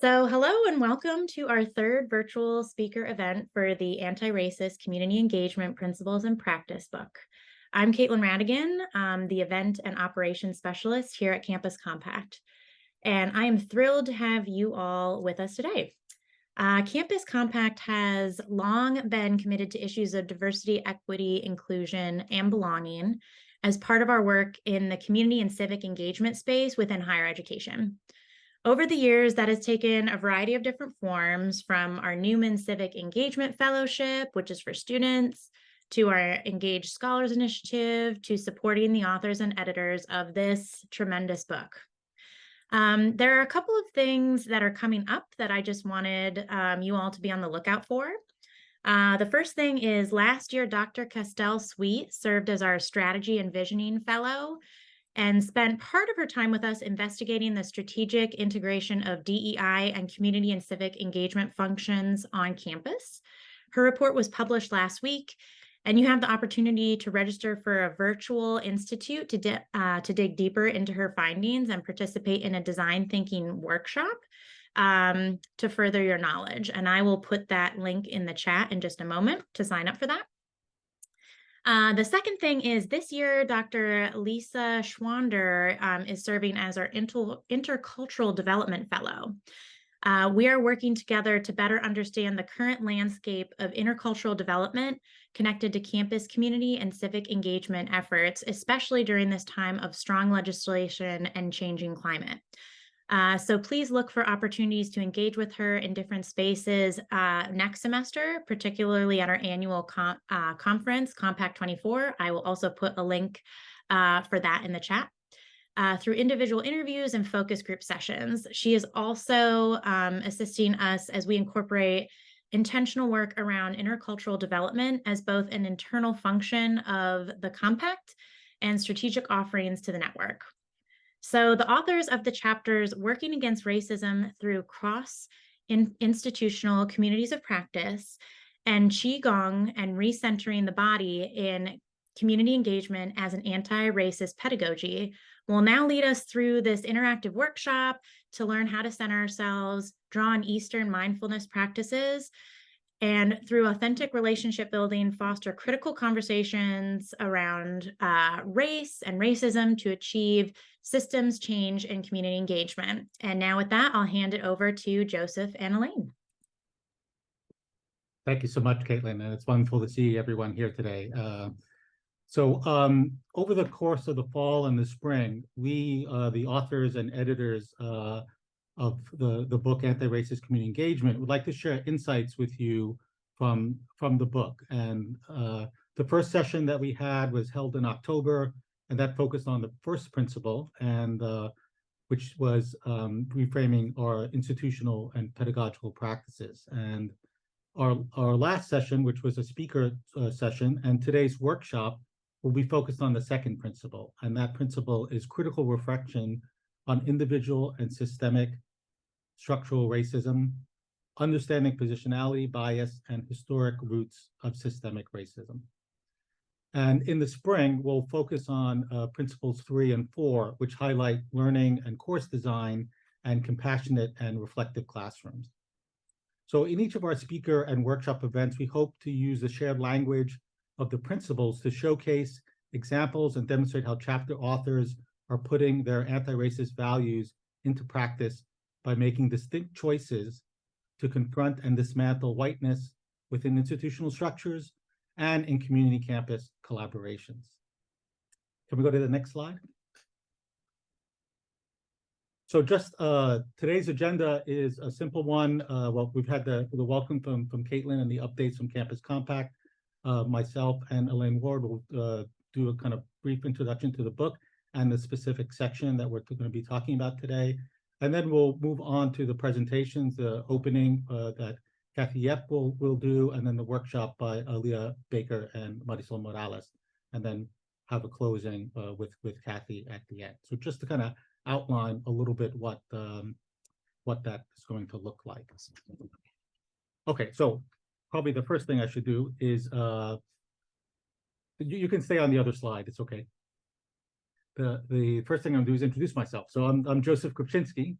Hello and welcome to our third virtual speaker event for the Anti-Racist Community Engagement Principles and Practice book. I'm Caitlin Radigan, the Event and Operations Specialist here at Campus Compact, and I am thrilled to have you all with us today. Campus Compact has long been committed to issues of diversity, equity, inclusion, and belonging as part of our work in the community and civic engagement space within higher education. Over the years, that has taken a variety of different forms, from our Newman Civic Engagement Fellowship, which is for students, to our Engaged Scholars Initiative, to supporting the authors and editors of this tremendous book. There are a couple of things that are coming up that I just wanted you all to be on the lookout for. The first thing is last year, Dr. Castell Sweet served as our Strategy and Visioning Fellow and spent part of her time with us investigating the strategic integration of DEI and community and civic engagement functions on campus. Her report was published last week, and you have the opportunity to register for a virtual institute to dig deeper into her findings and participate in a design thinking workshop to further your knowledge. And I will put that link in the chat in just a moment to sign up for that. The second thing is this year, Dr. Lisa Schwander is serving as our Intercultural Development Fellow. We are working together to better understand the current landscape of intercultural development connected to campus community and civic engagement efforts, especially during this time of strong legislation and changing climate. So please look for opportunities to engage with her in different spaces next semester, particularly at our annual conference, Compact 24. I will also put a link for that in the chat. Through individual interviews and focus group sessions. She is also assisting us as we incorporate intentional work around intercultural development as both an internal function of the Compact and strategic offerings to the network. So the authors of the chapters Working Against Racism Through Cross-Institutional Communities of Practice and Gong and Recentering the Body in Community Engagement as an Anti-Racist Pedagogy will now lead us through this interactive workshop to learn how to center ourselves, draw on Eastern mindfulness practices, and through authentic relationship building, foster critical conversations around race and racism to achieve systems change and community engagement. And now with that, I'll hand it over to Joseph and Elaine. Thank you so much, Caitlin, and it's wonderful to see everyone here today. Over the course of the fall and the spring, we, the authors and editors of the book Anti-Racist Community Engagement, would like to share insights with you from the book. And the first session that we had was held in October, and that focused on the first principle, and which was reframing our institutional and pedagogical practices. And our last session, which was a speaker session, and today's workshop will be focused on the second principle, and that principle is critical reflection on individual and systemic structural racism, understanding positionality, bias, and historic roots of systemic racism. And in the spring, we'll focus on principles 3 and 4, which highlight learning and course design and compassionate and reflective classrooms. So in each of our speaker and workshop events, we hope to use the shared language of the principles to showcase examples and demonstrate how chapter authors are putting their anti-racist values into practice by making distinct choices to confront and dismantle whiteness within institutional structures and in community campus collaborations. Can we go to the next slide? So just today's agenda is a simple one. Well, we've had the welcome from Caitlin and the updates from Campus Compact. Myself and Elaine Ward will do a kind of brief introduction to the book and the specific section that we're going to be talking about today. And then we'll move on to the presentations, the opening that Kathy Yep will do, and then the workshop by Aaliyah Baker and Marisol Morales, and then have a closing with Kathy at the end. So just to kind of outline a little bit what that is going to look like. Okay, so probably the first thing I should do is, you can stay on the other slide, it's okay. The first thing I'm going to do is introduce myself. So I'm Joseph Krupczynski,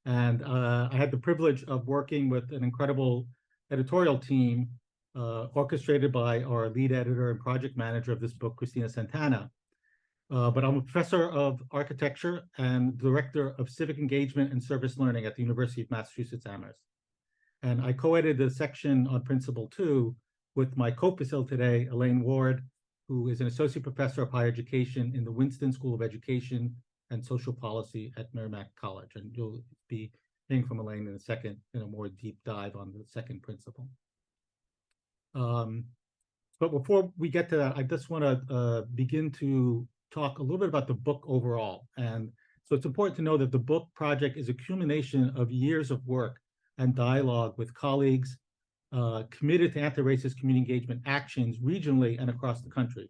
And I had the privilege of working with an incredible editorial team orchestrated by our lead editor and project manager of this book, Christina Santana. But I'm a professor of architecture and director of civic engagement and service learning at the University of Massachusetts Amherst. And I co-edited the section on Principle 2 with my co-facilitator today, Elaine Ward, who is an associate professor of higher education in the Winston School of Education and Social Policy at Merrimack College. And you'll be hearing from Elaine in a second in a more deep dive on the second principle. But before we get to that, I just want to begin to talk a little bit about the book overall. And so it's important to know that the book project is a culmination of years of work and dialogue with colleagues committed to anti-racist community engagement actions regionally and across the country.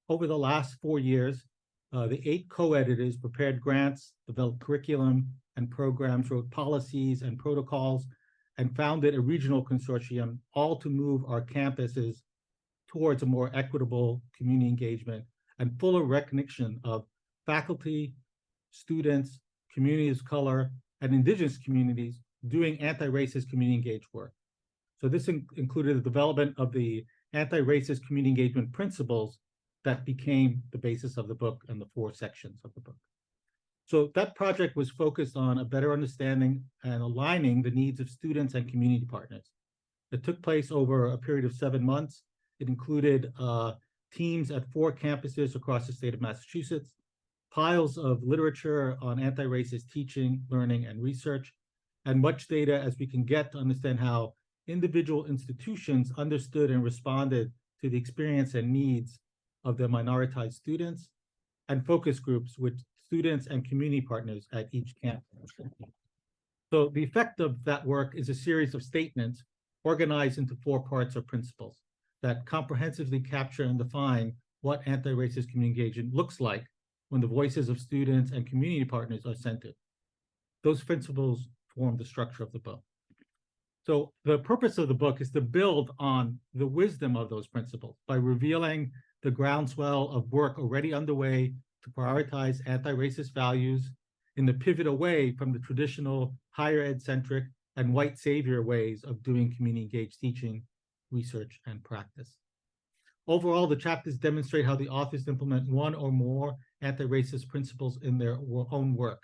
Over the last 4 years, the 8 co-editors prepared grants, developed curriculum and programs, wrote policies and protocols, and founded a regional consortium, all to move our campuses towards a more equitable community engagement and fuller recognition of faculty, students, communities of color, and indigenous communities doing anti-racist community engaged work. So this included the development of the anti-racist community engagement principles that became the basis of the book and the 4 sections of the book. So that project was focused on a better understanding and aligning the needs of students and community partners. It took place over a period of 7 months. It included teams at 4 campuses across the state of Massachusetts, piles of literature on anti-racist teaching, learning, and research, and much data as we can get to understand how individual institutions understood and responded to the experience and needs of their minoritized students, and focus groups with students and community partners at each campus. So the effect of that work is a series of statements organized into 4 parts or principles that comprehensively capture and define what anti-racist community engagement looks like when the voices of students and community partners are centered. Those principles form the structure of the book. So the purpose of the book is to build on the wisdom of those principles by revealing the groundswell of work already underway to prioritize anti-racist values in the pivot away from the traditional higher ed-centric and white savior ways of doing community engaged teaching, research, and practice. Overall, the chapters demonstrate how the authors implement one or more anti-racist principles in their own work.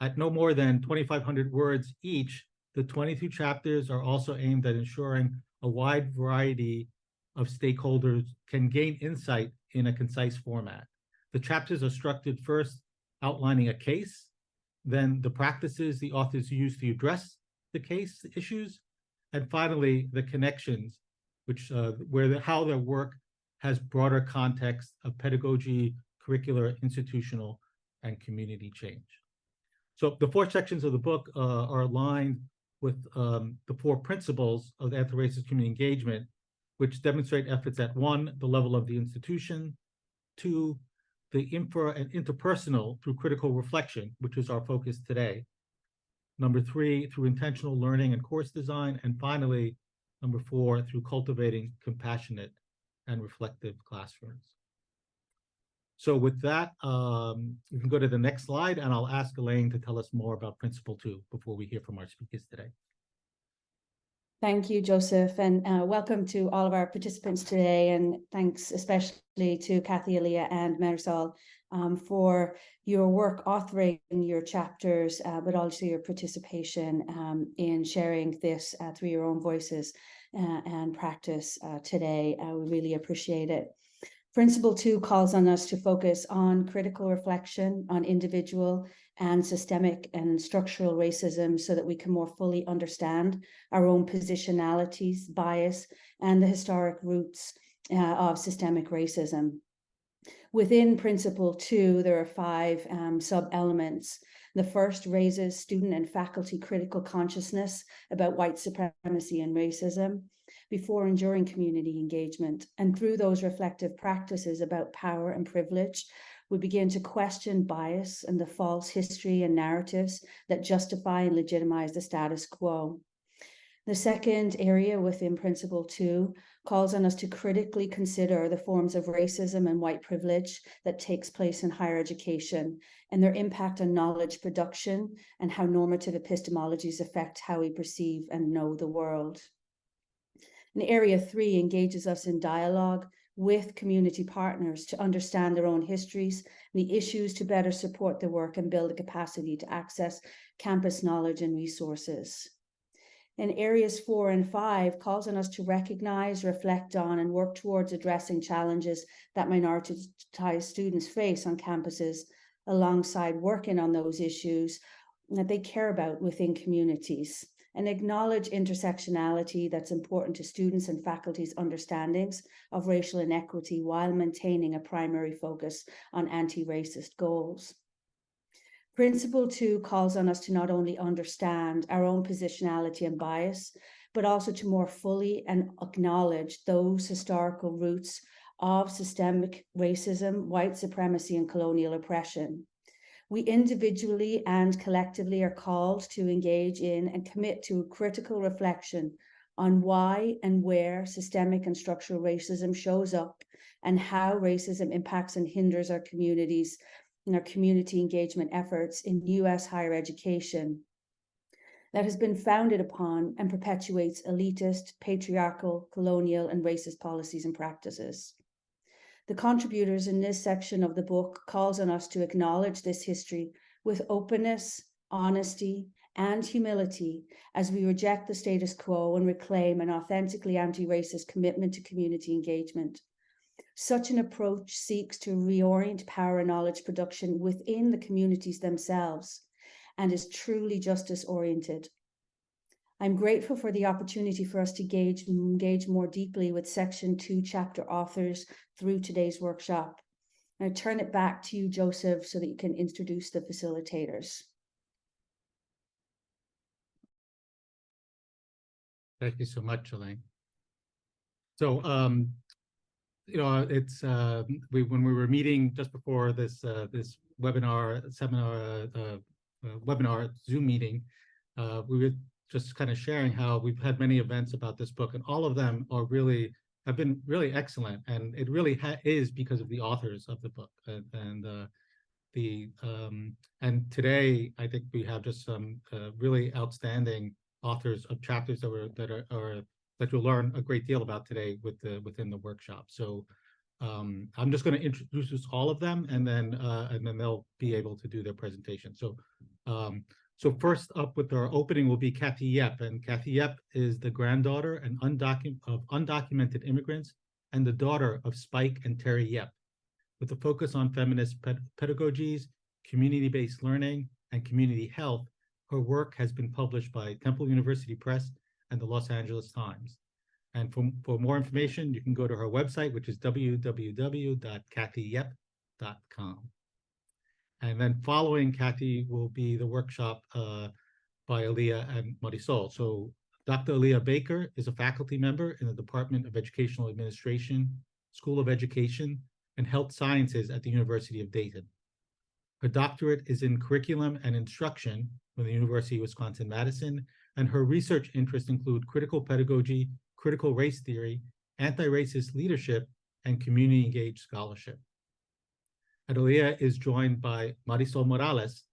At no more than 2,500 words each, the 22 chapters are also aimed at ensuring a wide variety of stakeholders can gain insight in a concise format. The chapters are structured first outlining a case, then the practices the authors use to address the case issues, and finally the connections, which how their work has broader context of pedagogy, curricular, institutional, and community change. So the 4 sections of the book are aligned with the 4 principles of anti-racist community engagement, which demonstrate efforts at 1, the level of the institution, 2, the infra and interpersonal through critical reflection, which is our focus today. Number 3, through intentional learning and course design. And finally, number 4, through cultivating compassionate and reflective classrooms. So with that, we can go to the next slide, and I'll ask Elaine to tell us more about Principle 2 before we hear from our speakers today. Thank you, Joseph, and welcome to all of our participants today. And thanks especially to Kathy, Aaliyah, and Marisol for your work authoring your chapters, but also your participation in sharing this through your own voices and practice today. We really appreciate it. Principle 2 calls on us to focus on critical reflection on individual and systemic and structural racism so that we can more fully understand our own positionalities, bias, and the historic roots of systemic racism. Within Principle 2, there are 5 sub-elements. The first raises student and faculty critical consciousness about white supremacy and racism before enduring community engagement. And through those reflective practices about power and privilege, we begin to question bias and the false history and narratives that justify and legitimize the status quo. The second area within Principle 2 calls on us to critically consider the forms of racism and white privilege that takes place in higher education and their impact on knowledge production and how normative epistemologies affect how we perceive and know the world. And Area 3 engages us in dialogue with community partners to understand their own histories, the issues to better support their work and build a capacity to access campus knowledge and resources. And Areas 4 and 5 calls on us to recognize, reflect on, and work towards addressing challenges that minoritized students face on campuses, alongside working on those issues that they care about within communities, and acknowledge intersectionality that's important to students and faculty's understandings of racial inequity while maintaining a primary focus on anti-racist goals. Principle 2 calls on us to not only understand our own positionality and bias, but also to more fully and acknowledge those historical roots of systemic racism, white supremacy, and colonial oppression. We individually and collectively are called to engage in and commit to critical reflection on why and where systemic and structural racism shows up and how racism impacts and hinders our communities and our community engagement efforts in US higher education that has been founded upon and perpetuates elitist, patriarchal, colonial, and racist policies and practices. The contributors in this section of the book calls on us to acknowledge this history with openness, honesty, and humility as we reject the status quo and reclaim an authentically anti-racist commitment to community engagement. Such an approach seeks to reorient power and knowledge production within the communities themselves and is truly justice-oriented. I'm grateful for the opportunity for us to engage more deeply with Section 2 chapter authors through today's workshop. I turn it back to you, Joseph, so that you can introduce the facilitators. Thank you so much, Elaine. So, it's when we were meeting just before this webinar Zoom meeting, we were just kind of sharing how we've had many events about this book, and all of them have been really excellent, and it really is because of the authors of the book, and today I think we have just some really outstanding authors of chapters that you'll learn a great deal about today within the workshop. So I'm just going to introduce all of them, and then they'll be able to do their presentation. So first up with our opening will be Kathy Yep, and Kathy Yep is the granddaughter of undocumented immigrants and the daughter of Spike and Terry Yep. With a focus on feminist pedagogies, community-based learning, and community health, her work has been published by Temple University Press and the Los Angeles Times. And for more information, you can go to her website, which is www.kathyyep.com. And then following Kathy will be the workshop by Aaliyah and Marisol. So Dr. Aaliyah Baker is a faculty member in the Department of Educational Administration, School of Education, and Health Sciences at the University of Dayton. Her doctorate is in curriculum and instruction from the University of Wisconsin-Madison, and her research interests include critical pedagogy, critical race theory, anti-racist leadership, and community-engaged scholarship. And Aaliyah is joined by Marisol Morales,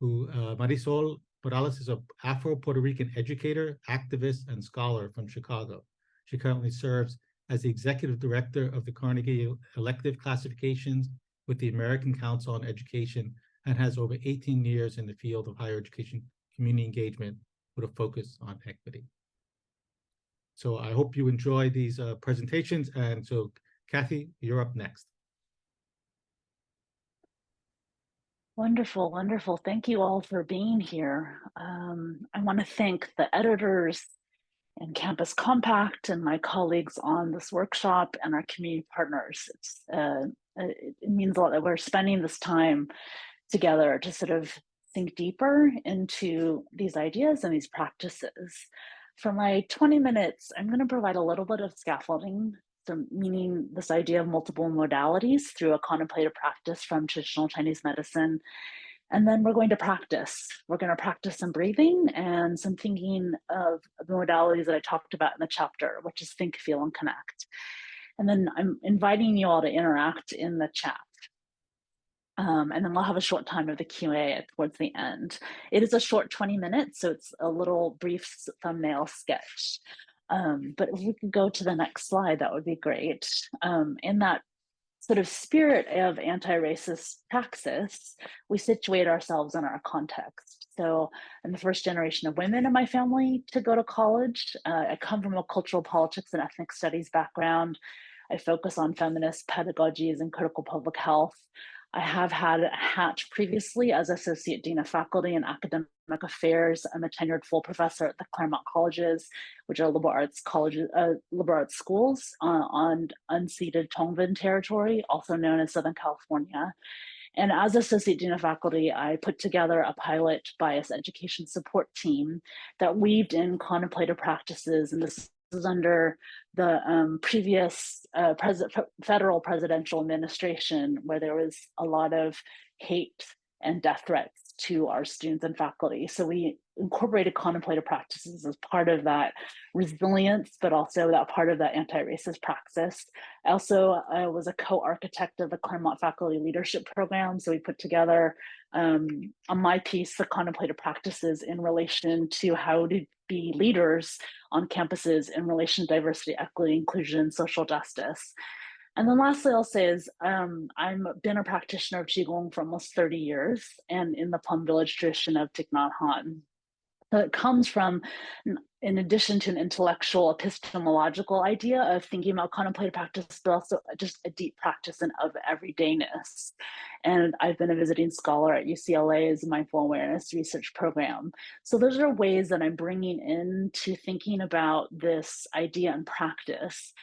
Marisol Morales is an Afro-Puerto Rican educator, activist, and scholar from Chicago. She currently serves as the executive director of the Carnegie Elective Classifications with the American Council on Education and has over 18 years in the field of higher education community engagement with a focus on equity. So I hope you enjoy these presentations. And so, Kathy, you're up next. Wonderful, wonderful. Thank you all for being here. I want to thank the editors and Campus Compact and my colleagues on this workshop and our community partners. It means a lot that we're spending this time together to sort of think deeper into these ideas and these practices. For my 20 minutes, I'm going to provide a little bit of scaffolding, so meaning this idea of multiple modalities through a contemplative practice from traditional Chinese medicine, And then we're going to practice. We're going to practice some breathing and some thinking of the modalities that I talked about in the chapter, which is think, feel, and connect. And then I'm inviting you all to interact in the chat. And then we'll have a short time of the Q&A towards the end. It is a short 20 minutes, so it's a little brief thumbnail sketch. But if we could go to the next slide, that would be great. In that sort of spirit of anti-racist praxis, we situate ourselves in our context. So I'm the first generation of women in my family to go to college. I come from a cultural politics and ethnic studies background. I focus on feminist pedagogies and critical public health. I have had a hat previously as Associate Dean of Faculty in Academic Affairs. I'm a tenured full professor at the Claremont Colleges, which are liberal arts colleges, liberal arts schools on unceded Tongvan territory, also known as Southern California. And as Associate Dean of Faculty, I put together a pilot bias education support team that weaved in contemplative practices, and this is under the previous federal presidential administration, where there was a lot of hate and death threats to our students and faculty. So we incorporated contemplative practices as part of that resilience, but also that part of that anti-racist praxis. I also was a co-architect of the Claremont Faculty Leadership Program. So we put together on my piece, the contemplative practices in relation to how to be leaders on campuses in relation to diversity, equity, inclusion, social justice. And then lastly, I'll say is I've been a practitioner of Qigong for almost 30 years and in the Plum Village tradition of Thich Nhat Hanh. So it comes from, in addition to an intellectual epistemological idea of thinking about contemplative practice, but also just a deep practice of everydayness. And I've been a visiting scholar at UCLA's Mindful Awareness Research Program. So those are ways that I'm bringing into thinking about this idea and practice.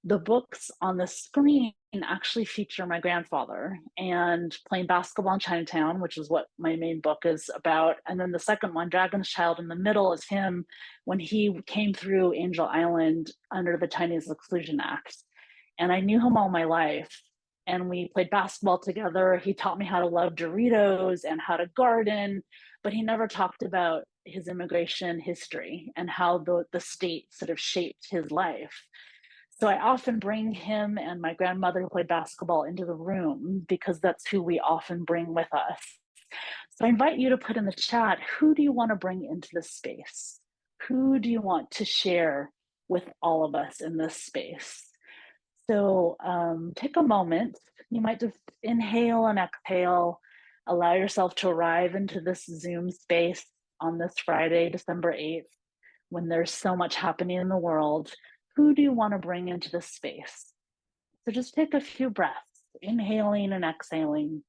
The books on the screen actually feature my grandfather and playing basketball in Chinatown, which is what my main book is about. And then the second one, Dragon's Child, in the middle is him when he came through Angel Island under the Chinese Exclusion Act. And I knew him all my life. And we played basketball together. He taught me how to love Doritos and how to garden, but he never talked about his immigration history and how the state sort of shaped his life. So I often bring him and my grandmother who played basketball into the room because that's who we often bring with us. So I invite you to put in the chat, who do you want to bring into this space? Who do you want to share with all of us in this space? So take a moment. You might just inhale and exhale. Allow yourself to arrive into this Zoom space on this Friday, December 8th, when there's so much happening in the world. Who do you want to bring into this space? So just take a few breaths, inhaling and exhaling.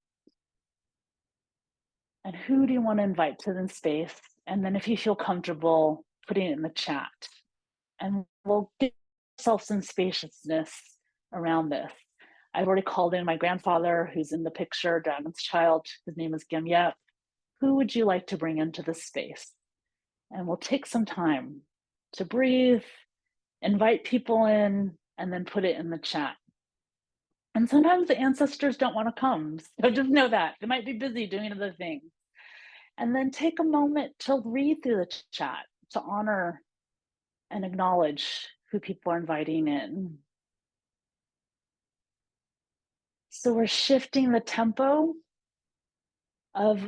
And who do you want to invite to the space? And then if you feel comfortable, putting it in the chat. And we'll give ourselves some spaciousness around this. I've already called in my grandfather, who's in the picture, Dragon's Child. His name is Gim Yep. Who would you like to bring into this space? And we'll take some time to breathe, invite people in, and then put it in the chat. And sometimes the ancestors don't want to come, so just know that. They might be busy doing other things. And then take a moment to read through the chat, to honor and acknowledge who people are inviting in. So we're shifting the tempo of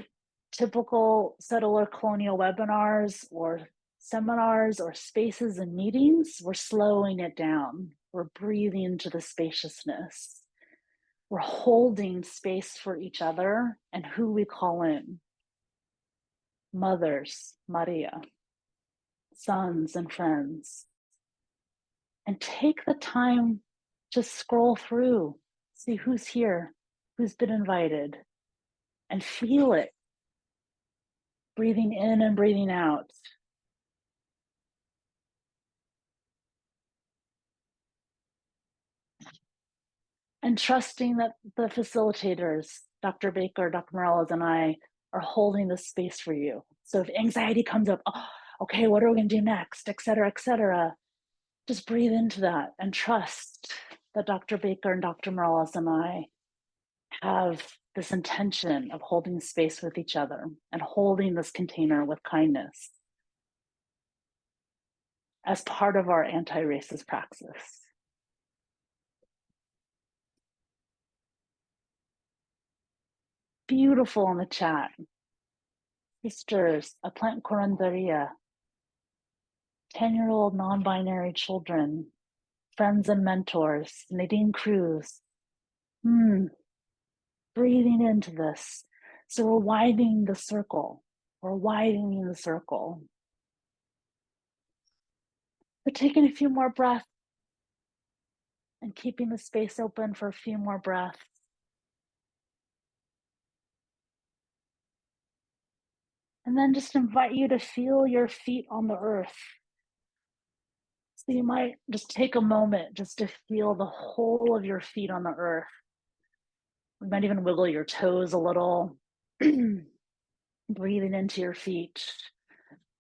typical settler colonial webinars or seminars or spaces and meetings. We're slowing it down. We're breathing into the spaciousness. We're holding space for each other and who we call in. Mothers, Maria, sons and friends. And take the time to scroll through, see who's here, who's been invited, and feel it. Breathing in and breathing out. And trusting that the facilitators, Dr. Baker, Dr. Morales, and I are holding this space for you. So if anxiety comes up, oh, okay, what are we gonna do next, et cetera, just breathe into that and trust that Dr. Baker and Dr. Morales and I have this intention of holding space with each other and holding this container with kindness as part of our anti-racist praxis. Beautiful in the chat. Sisters, a plant curanderia, 10-year-old non-binary children, friends and mentors, Nadine Cruz. Breathing into this. So we're widening the circle. We're widening the circle. But taking a few more breaths and keeping the space open for a few more breaths. And then just invite you to feel your feet on the earth. So you might just take a moment just to feel the whole of your feet on the earth. You might even wiggle your toes a little. Breathing into your feet.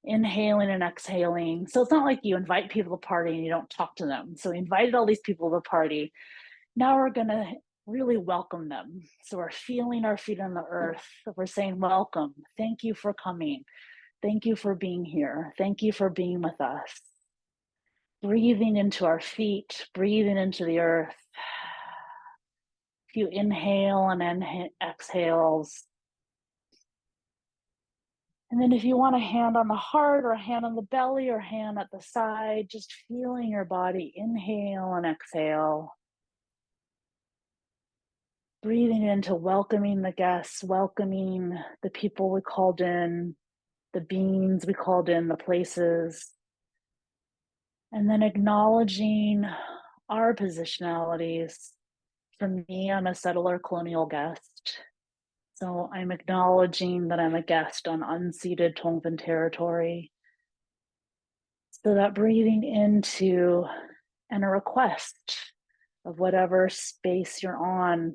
Inhaling and exhaling. So it's not like you invite people to party and you don't talk to them. So we invited all these people to the party. Now we're going to really welcome them. So we're feeling our feet on the earth. We're saying, welcome. Thank you for coming. Thank you for being here. Thank you for being with us. Breathing into our feet, breathing into the earth. A few inhale and exhales. And then if you want a hand on the heart or a hand on the belly or a hand at the side, just feeling your body inhale and exhale. Breathing into welcoming the guests, welcoming the people we called in, the beings we called in, the places. And then acknowledging our positionalities. For me, I'm a settler colonial guest. So I'm acknowledging that I'm a guest on unceded Tongvan territory. So that breathing into and a request of whatever space you're on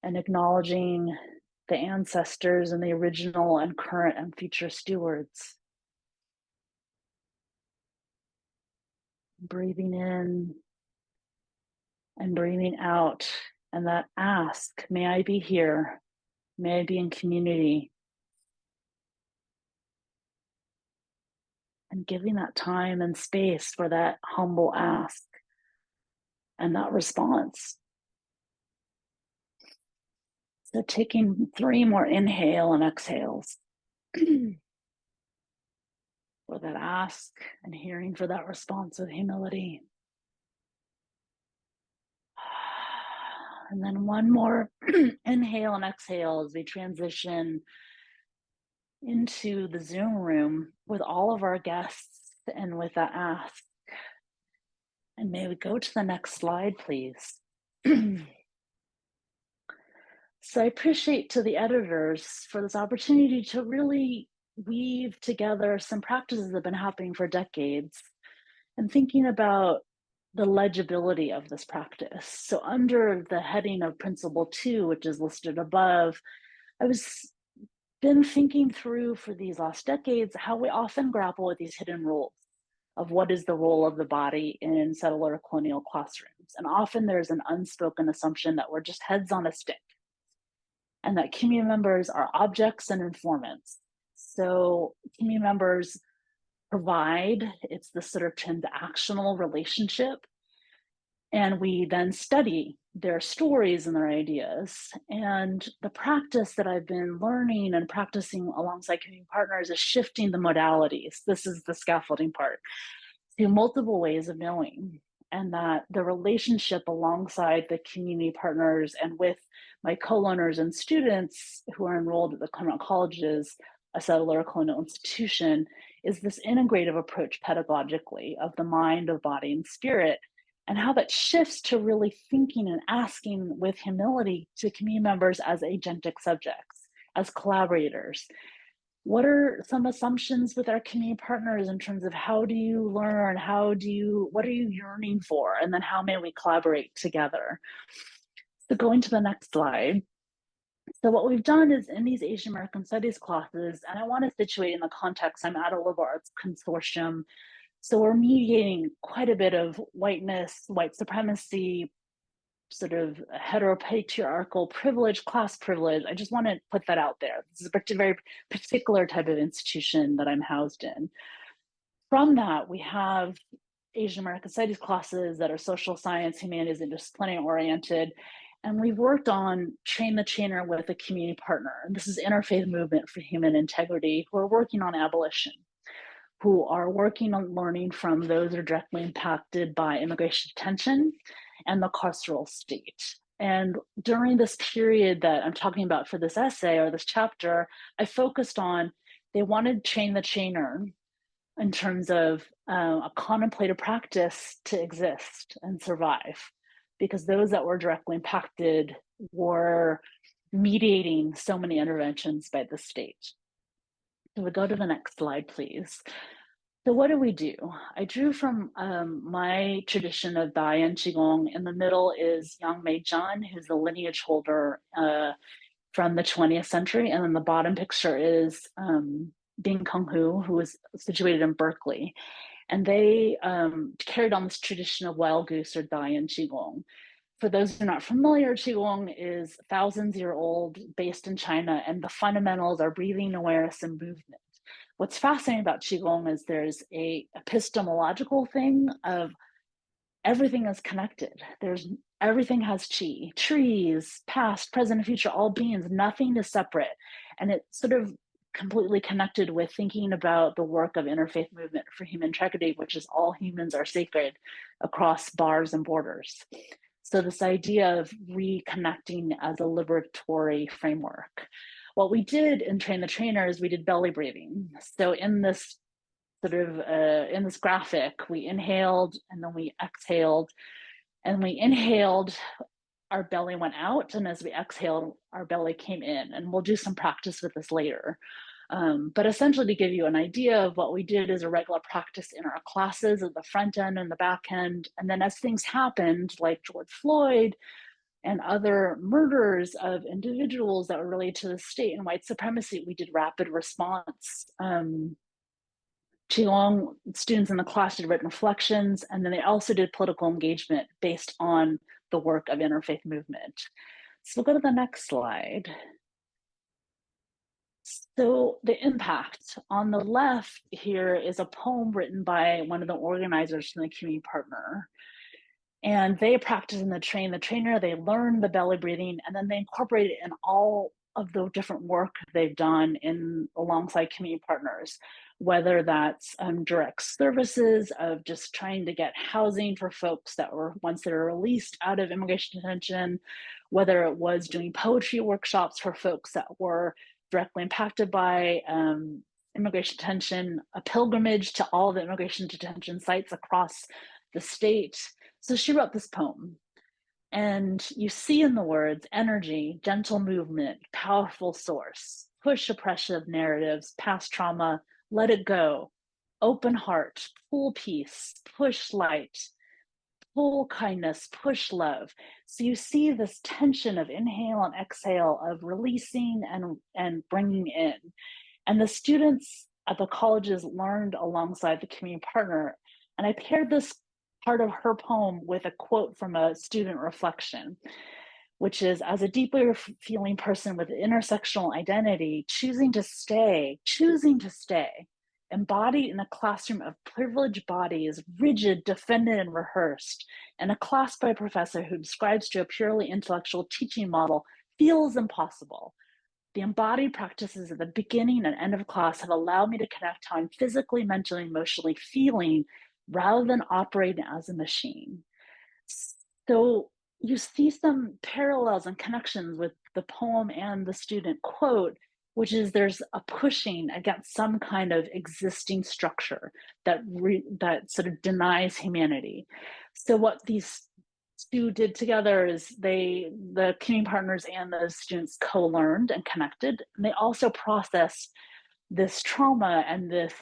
and acknowledging the ancestors and the original and current and future stewards. Breathing in and breathing out. And that ask, may I be here? May I be in community? And giving that time and space for that humble ask and that response. So taking 3 more inhale and exhales for that ask and hearing for that response with humility. And then 1 more inhale and exhale as we transition into the Zoom room with all of our guests and with that ask. And may we go to the next slide, please. So I appreciate to the editors for this opportunity to really weave together some practices that have been happening for decades and thinking about the legibility of this practice. So under the heading of Principle 2, which is listed above, I was been thinking through for these last decades how we often grapple with these hidden rules of what is the role of the body in settler colonial classrooms. And often there's an unspoken assumption that we're just heads on a stick and that community members are objects and informants. So community members provide, it's the sort of transactional relationship. And we then study their stories and their ideas. And the practice that I've been learning and practicing alongside community partners is shifting the modalities. This is the scaffolding part, to multiple ways of knowing. And that the relationship alongside the community partners and with my co-learners and students who are enrolled at the Claremont Colleges, a settler colonial institution, is this integrative approach pedagogically of the mind, of body, and spirit, and how that shifts to really thinking and asking with humility to community members as agentic subjects, as collaborators. What are some assumptions with our community partners in terms of how do you learn, what are you yearning for, and then how may we collaborate together? So going to the next slide. So what we've done is in these Asian American Studies classes, and I want to situate in the context, I'm at a liberal arts consortium. So we're mediating quite a bit of whiteness, white supremacy, sort of heteropatriarchal privilege, class privilege. I just want to put that out there. This is a very particular type of institution that I'm housed in. From that, we have Asian American Studies classes that are social science, humanities, and disciplinary oriented. And we've worked on Train the Trainer with a community partner. And this is Interfaith Movement for Human Integrity, who are working on abolition, who are working on learning from those who are directly impacted by immigration detention and the carceral state. And during this period that I'm talking about for this essay or this chapter, I focused on, they wanted Train the Trainer in terms of a contemplative practice to exist and survive, because those that were directly impacted were mediating so many interventions by the state. So we go to the next slide, please. So what do? I drew from my tradition of Dayton Qigong. In the middle is Yang Mei Zhan, who's the lineage holder from the 20th century. And then the bottom picture is Bing Kung Hu, who was situated in Berkeley. And they carried on this tradition of wild goose or Dayton Qigong. For those who are not familiar, Qigong is thousands-year-old, based in China, and the fundamentals are breathing awareness and movement. What's fascinating about Qigong is there's a epistemological thing of everything is connected. Everything has qi, trees, past, present, and future, all beings, nothing is separate. And it's sort of completely connected with thinking about the work of Interfaith Movement for Human Integrity, which is all humans are sacred across bars and borders. So this idea of reconnecting as a liberatory framework. What we did in Train the Trainer is we did belly breathing. So in this sort of, in this graphic, we inhaled and then we exhaled. And we inhaled, our belly went out. And as we exhaled, our belly came in. And we'll do some practice with this later. But essentially, to give you an idea of what we did as a regular practice in our classes at the front end and the back end. And then as things happened, like George Floyd and other murders of individuals that were related to the state and white supremacy, we did rapid response. Qigong students in the class did written reflections, and then they also did political engagement based on the work of Interfaith Movement. So we'll go to the next slide. So the impact on the left here is a poem written by one of the organizers from the community partner. And they practice in the Train the Trainer, they learn the belly breathing, and then they incorporate it in all of the different work they've done alongside community partners, whether that's direct services of just trying to get housing for folks that were, once they were released out of immigration detention, whether it was doing poetry workshops for folks that were directly impacted by immigration detention, a pilgrimage to all the immigration detention sites across the state. So she wrote this poem, and you see in the words, energy, gentle movement, powerful source, push oppressive narratives, past trauma, let it go, open heart, pull peace, push light, pull kindness, push love. So you see this tension of inhale and exhale, of releasing and bringing in. And the students at the colleges learned alongside the community partner. And I paired this part of her poem with a quote from a student reflection, which is, as a deeply feeling person with intersectional identity, choosing to stay, embodied in a classroom of privileged bodies, rigid, defended, and rehearsed, and a class by a professor who describes to a purely intellectual teaching model feels impossible. The embodied practices at the beginning and end of class have allowed me to connect how I'm physically, mentally, emotionally feeling rather than operating as a machine. So you see some parallels and connections with the poem and the student quote, which is there's a pushing against some kind of existing structure that sort of denies humanity. So what these two did together is the community partners and the students co-learned and connected, and they also processed this trauma and this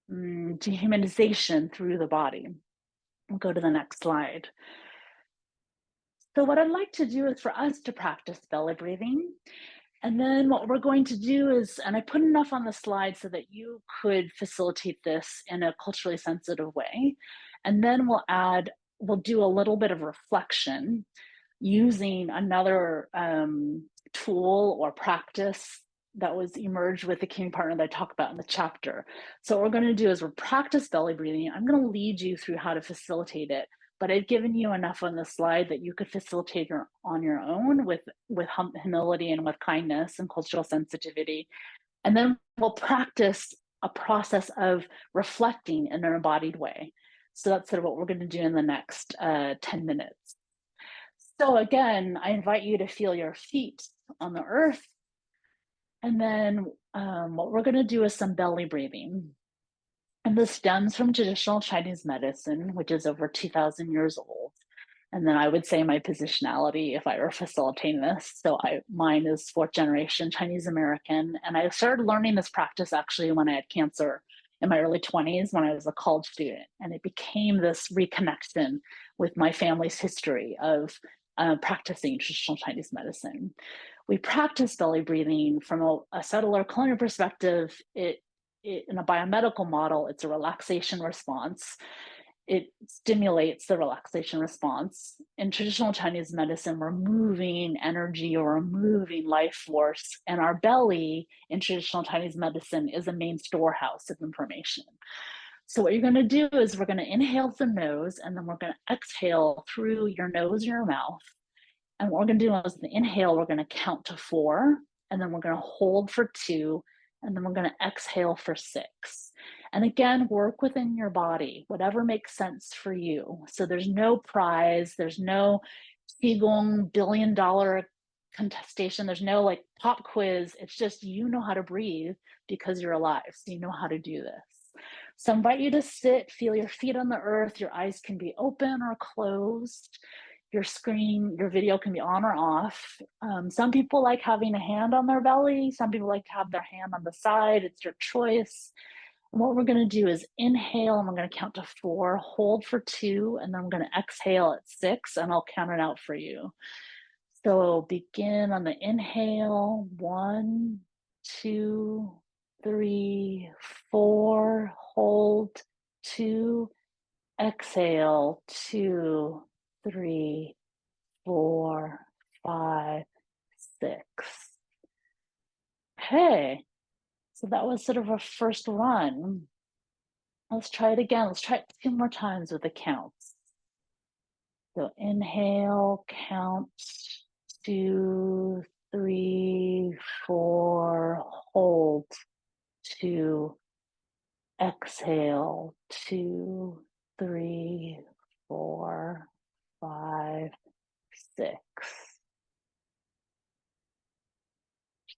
dehumanization through the body. We'll go to the next slide. So what I'd like to do is for us to practice belly breathing. And then what we're going to do is, and I put enough on the slide so that you could facilitate this in a culturally sensitive way. And then we'll do a little bit of reflection using another tool or practice that was emerged with the community partner that I talk about in the chapter. So what we're going to do is we'll practice belly breathing. I'm going to lead you through how to facilitate it, but I've given you enough on the slide that you could facilitate on your own with humility and with kindness and cultural sensitivity. And then we'll practice a process of reflecting in an embodied way. So that's sort of what we're going to do in the next 10 minutes. So again, I invite you to feel your feet on the earth. And then what we're going to do is some belly breathing. And this stems from traditional Chinese medicine, which is over 2,000 years old. And then I would say my positionality, if I were facilitating this, so mine is fourth generation Chinese American. And I started learning this practice actually when I had cancer in my early 20s when I was a college student. And it became this reconnection with my family's history of practicing traditional Chinese medicine. We practice belly breathing from a settler colonial perspective. In a biomedical model, it's a relaxation response. It stimulates the relaxation response. In traditional Chinese medicine, we're moving energy or moving life force, and our belly in traditional Chinese medicine is a main storehouse of information. So what you're going to do is we're going to inhale through the nose, and then we're going to exhale through your nose and your mouth. And what we're going to do is the inhale, we're going to count to 4, and then we're going to hold for 2, and then we're going to exhale for 6. And again, work within your body, whatever makes sense for you. So there's no prize, there's no Qigong $1 billion contestation, there's no like pop quiz. It's just you know how to breathe because you're alive, so you know how to do this. So I invite you to sit, feel your feet on the earth. Your eyes can be open or closed. Your screen, your video can be on or off. Some people like having a hand on their belly. Some people like to have their hand on the side. It's your choice. And what we're going to do is inhale, and we're going to count to 4, hold for 2, and then we're going to exhale at 6, and I'll count it out for you. So begin on the inhale, 1, 2, 3, 4, hold, 2, exhale, 2, 3, 4, 5, 6. Okay, so that was sort of a first run. Let's try it again. Let's try it 2 more times with the counts. So inhale, count 2, 3, 4, hold, 2, exhale, 2, 3, 4, 5, 6.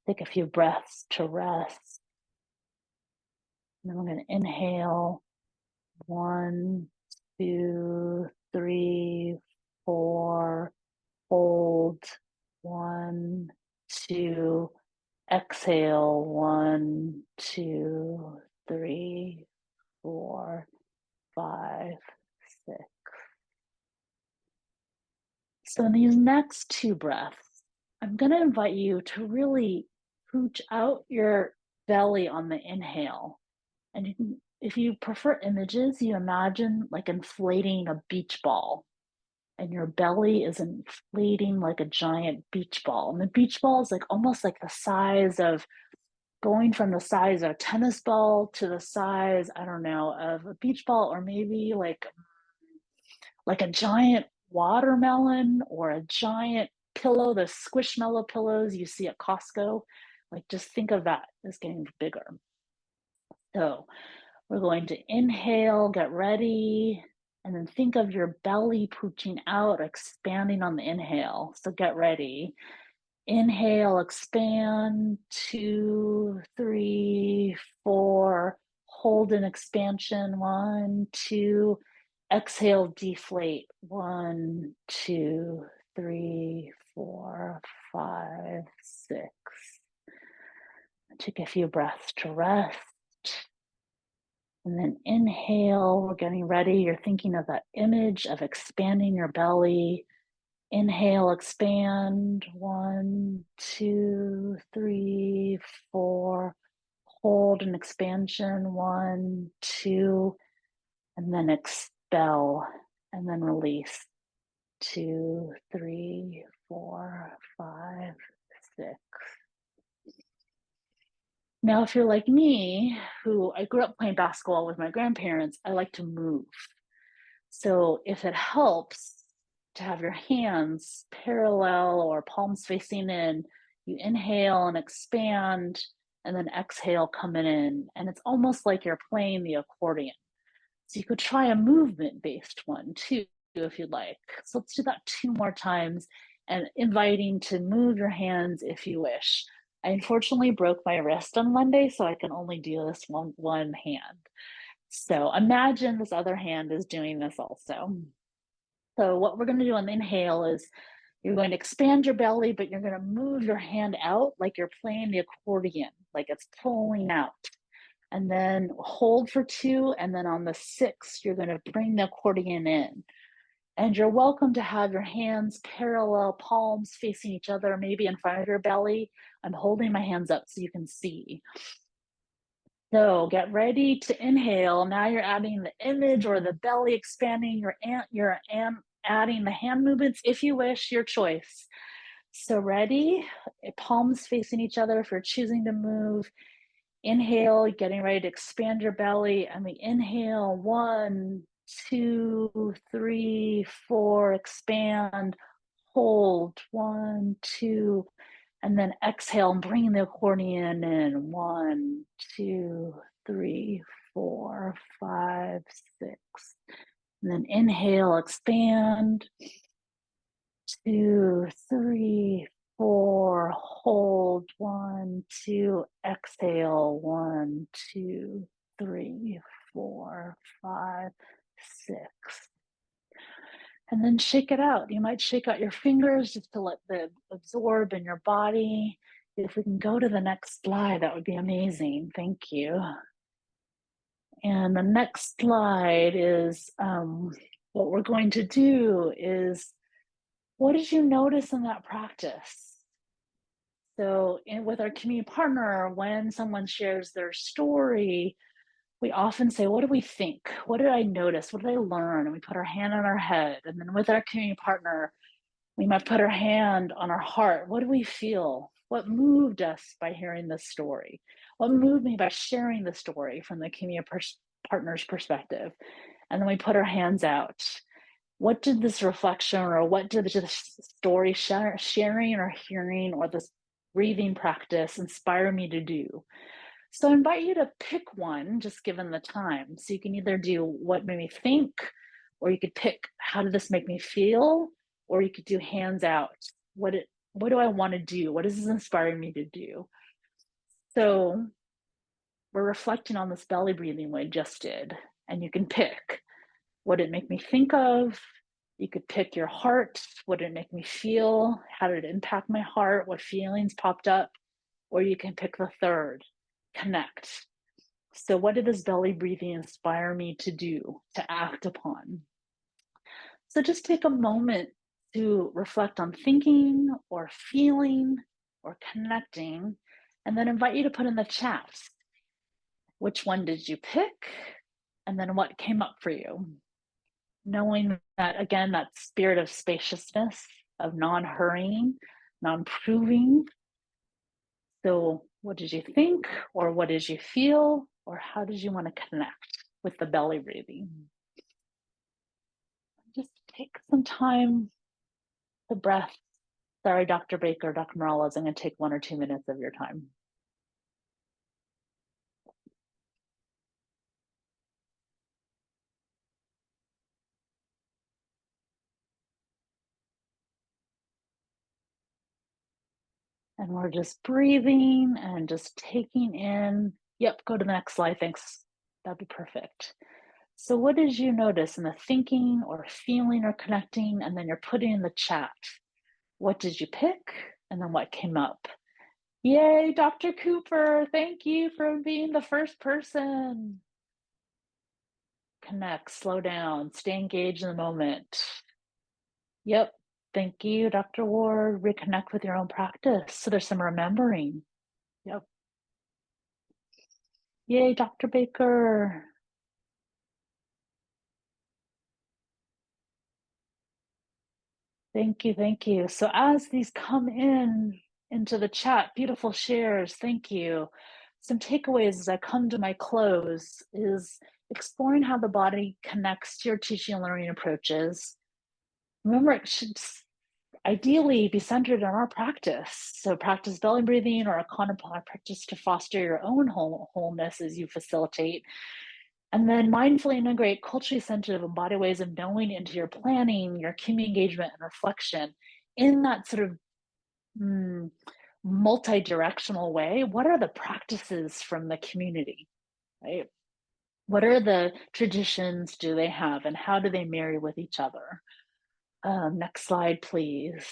Take a few breaths to rest. And then we're going to inhale, 1, 2, 3, 4, hold, 1, 2, exhale, 1, 2, 3, 4, 5, 6. So in these next 2 breaths, I'm going to invite you to really pooch out your belly on the inhale. And you can, if you prefer images, you imagine like inflating a beach ball, and your belly is inflating like a giant beach ball. And the beach ball is like almost like the size of, going from the size of a tennis ball to the size, I don't know, of a beach ball, or maybe like a giant watermelon or a giant pillow, the Squishmallow pillows you see at Costco. Like just think of that as getting bigger. So we're going to inhale, get ready, and then think of your belly pooching out, expanding on the inhale. So get ready. Inhale, expand, 2, 3, 4. Hold an expansion, 1, 2. Exhale, deflate, 1, 2, 3, 4, 5, 6. Take a few breaths to rest. And then inhale, we're getting ready. You're thinking of that image of expanding your belly. Inhale, expand, 1, 2, 3, 4. Hold an expansion, 1, 2, and then expel, and then release. 2, 3, 4, 5, 6. Now, if you're like me, who I grew up playing basketball with my grandparents, I like to move. So if it helps to have your hands parallel or palms facing in, you inhale and expand, and then exhale coming in. And it's almost like you're playing the accordion. So you could try a movement-based one too, if you'd like. So let's do that 2 more times, and inviting to move your hands if you wish. I unfortunately broke my wrist on Monday, so I can only do this one hand. So imagine this other hand is doing this also. So what we're going to do on the inhale is you're going to expand your belly, but you're going to move your hand out like you're playing the accordion, like it's pulling out. And then hold for 2, and then on the 6, you're going to bring the accordion in. And you're welcome to have your hands parallel, palms facing each other, maybe in front of your belly. I'm holding my hands up so you can see. So get ready to inhale. Now you're adding the image or the belly expanding. You're adding the hand movements if you wish, your choice. So ready, palms facing each other if you're choosing to move. Inhale, getting ready to expand your belly, and we inhale 1, 2, 3, 4, expand, hold 1, 2, and then exhale and bring the accordion in 1, 2, 3, 4, 5, 6, and then inhale, expand, 2, 3, 4, hold 1, 2, exhale 1, 2, 3, 4, 5, 6. And then shake it out. You might shake out your fingers just to let them absorb in your body. If we can go to the next slide, that would be amazing. Thank you. And the next slide is what we're going to do is, what did you notice in that practice? So with our community partner, when someone shares their story, we often say, what do we think? What did I notice? What did I learn? And we put our hand on our head. And then with our community partner, we might put our hand on our heart. What do we feel? What moved us by hearing this story? What moved me by sharing the story from the community partner's perspective? And then we put our hands out. What did this reflection, or what did this story sharing or hearing or this breathing practice inspire me to do? So I invite you to pick one, just given the time. So you can either do what made me think, or you could pick how did this make me feel, or you could do hands out. What do I want to do? What is this inspiring me to do? So we're reflecting on this belly breathing we just did, and you can pick. What did it make me think of? You could pick your heart. What did it make me feel? How did it impact my heart? What feelings popped up? Or you can pick the third, connect. So what did this belly breathing inspire me to do, to act upon? So just take a moment to reflect on thinking or feeling or connecting, and then invite you to put in the chat, which one did you pick? And then what came up for you? Knowing that, again, that spirit of spaciousness, of non-hurrying, non-proving. So what did you think, or what did you feel, or how did you want to connect with the belly breathing? Just take some time, the breath. Sorry, Dr. Baker, Dr. Morales, I'm going to take 1 or 2 minutes of your time. And we're just breathing and just taking in. Yep, go to the next slide, thanks. That'd be perfect. So what did you notice in the thinking or feeling or connecting? And then you're putting in the chat. What did you pick? And then what came up? Yay, Dr. Cooper, thank you for being the first person. Connect, slow down, stay engaged in the moment. Yep, thank you, Dr. Ward. Reconnect with your own practice. So there's some remembering. Yep. Yay, Dr. Baker. Thank you, thank you. So as these come in into the chat, beautiful shares, thank you. Some takeaways as I come to my close is exploring how the body connects to your teaching and learning approaches. Remember, it should ideally be centered on our practice. So practice belly breathing or a contemplative practice to foster your own wholeness as you facilitate. And then mindfully integrate culturally sensitive and body ways of knowing into your planning, your community engagement and reflection in that sort of multi-directional way. What are the practices from the community, right? What are the traditions do they have and how do they marry with each other? Next slide, please.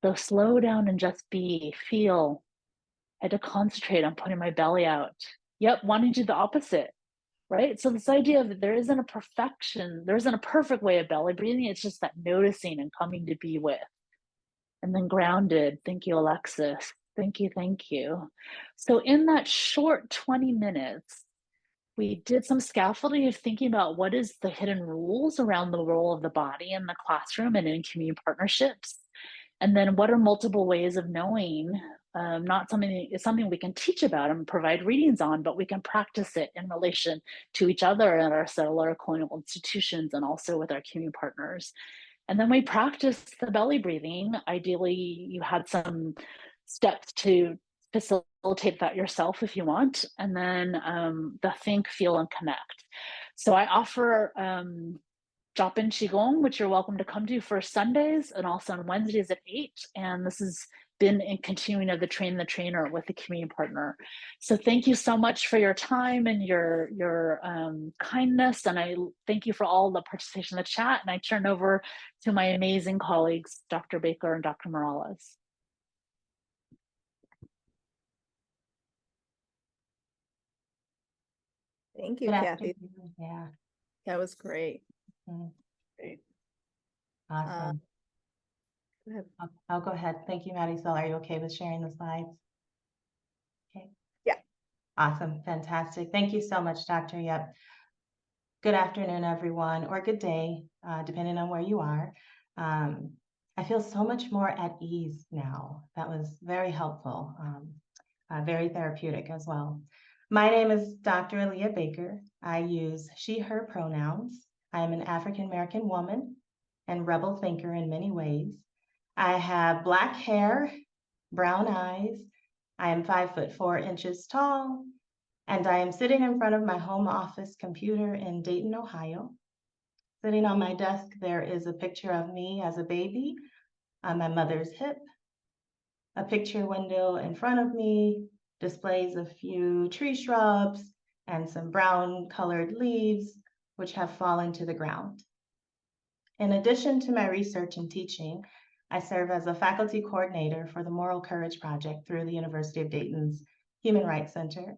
So slow down and just be, feel. I had to concentrate on putting my belly out. Yep, wanting to do the opposite, right? So this idea of there isn't a perfection, there isn't a perfect way of belly breathing. It's just that noticing and coming to be with. And then grounded. Thank you, Alexis. Thank you, thank you. So in that short 20 minutes, we did some scaffolding of thinking about what is the hidden rules around the role of the body in the classroom and in community partnerships. And then what are multiple ways of knowing? Not something, it's something we can teach about and provide readings on, but we can practice it in relation to each other and our settler colonial institutions and also with our community partners. And then we practiced the belly breathing. Ideally, you had some steps to facilitate that yourself if you want. And then the think, feel, and connect. So I offer drop-in Qigong, which you're welcome to come to for Sundays and also on Wednesdays at 8. And this has been in continuing of the Train the Trainer with the community partner. So thank you so much for your time and your kindness. And I thank you for all the participation in the chat. And I turn over to my amazing colleagues, Dr. Baker and Dr. Morales. Thank you, Good Kathy. afternoon. Yeah. That was great. Great. Awesome. Go ahead. I'll go ahead. Thank you, Marisol. Are you okay with sharing the slides? Okay. Yeah. Awesome. Fantastic. Thank you so much, Dr. Yep. Good afternoon, everyone, or good day, depending on where you are. I feel so much more at ease now. That was very helpful, very therapeutic as well. My name is Dr. Aaliyah Baker. I use she, her pronouns. I am an African-American woman and rebel thinker in many ways. I have black hair, brown eyes. I am 5'4" tall, and I am sitting in front of my home office computer in Dayton, Ohio. Sitting on my desk, there is a picture of me as a baby on my mother's hip. A picture window in front of me displays a few tree shrubs and some brown colored leaves which have fallen to the ground. In addition to my research and teaching, I serve as a faculty coordinator for the Moral Courage Project through the University of Dayton's Human Rights Center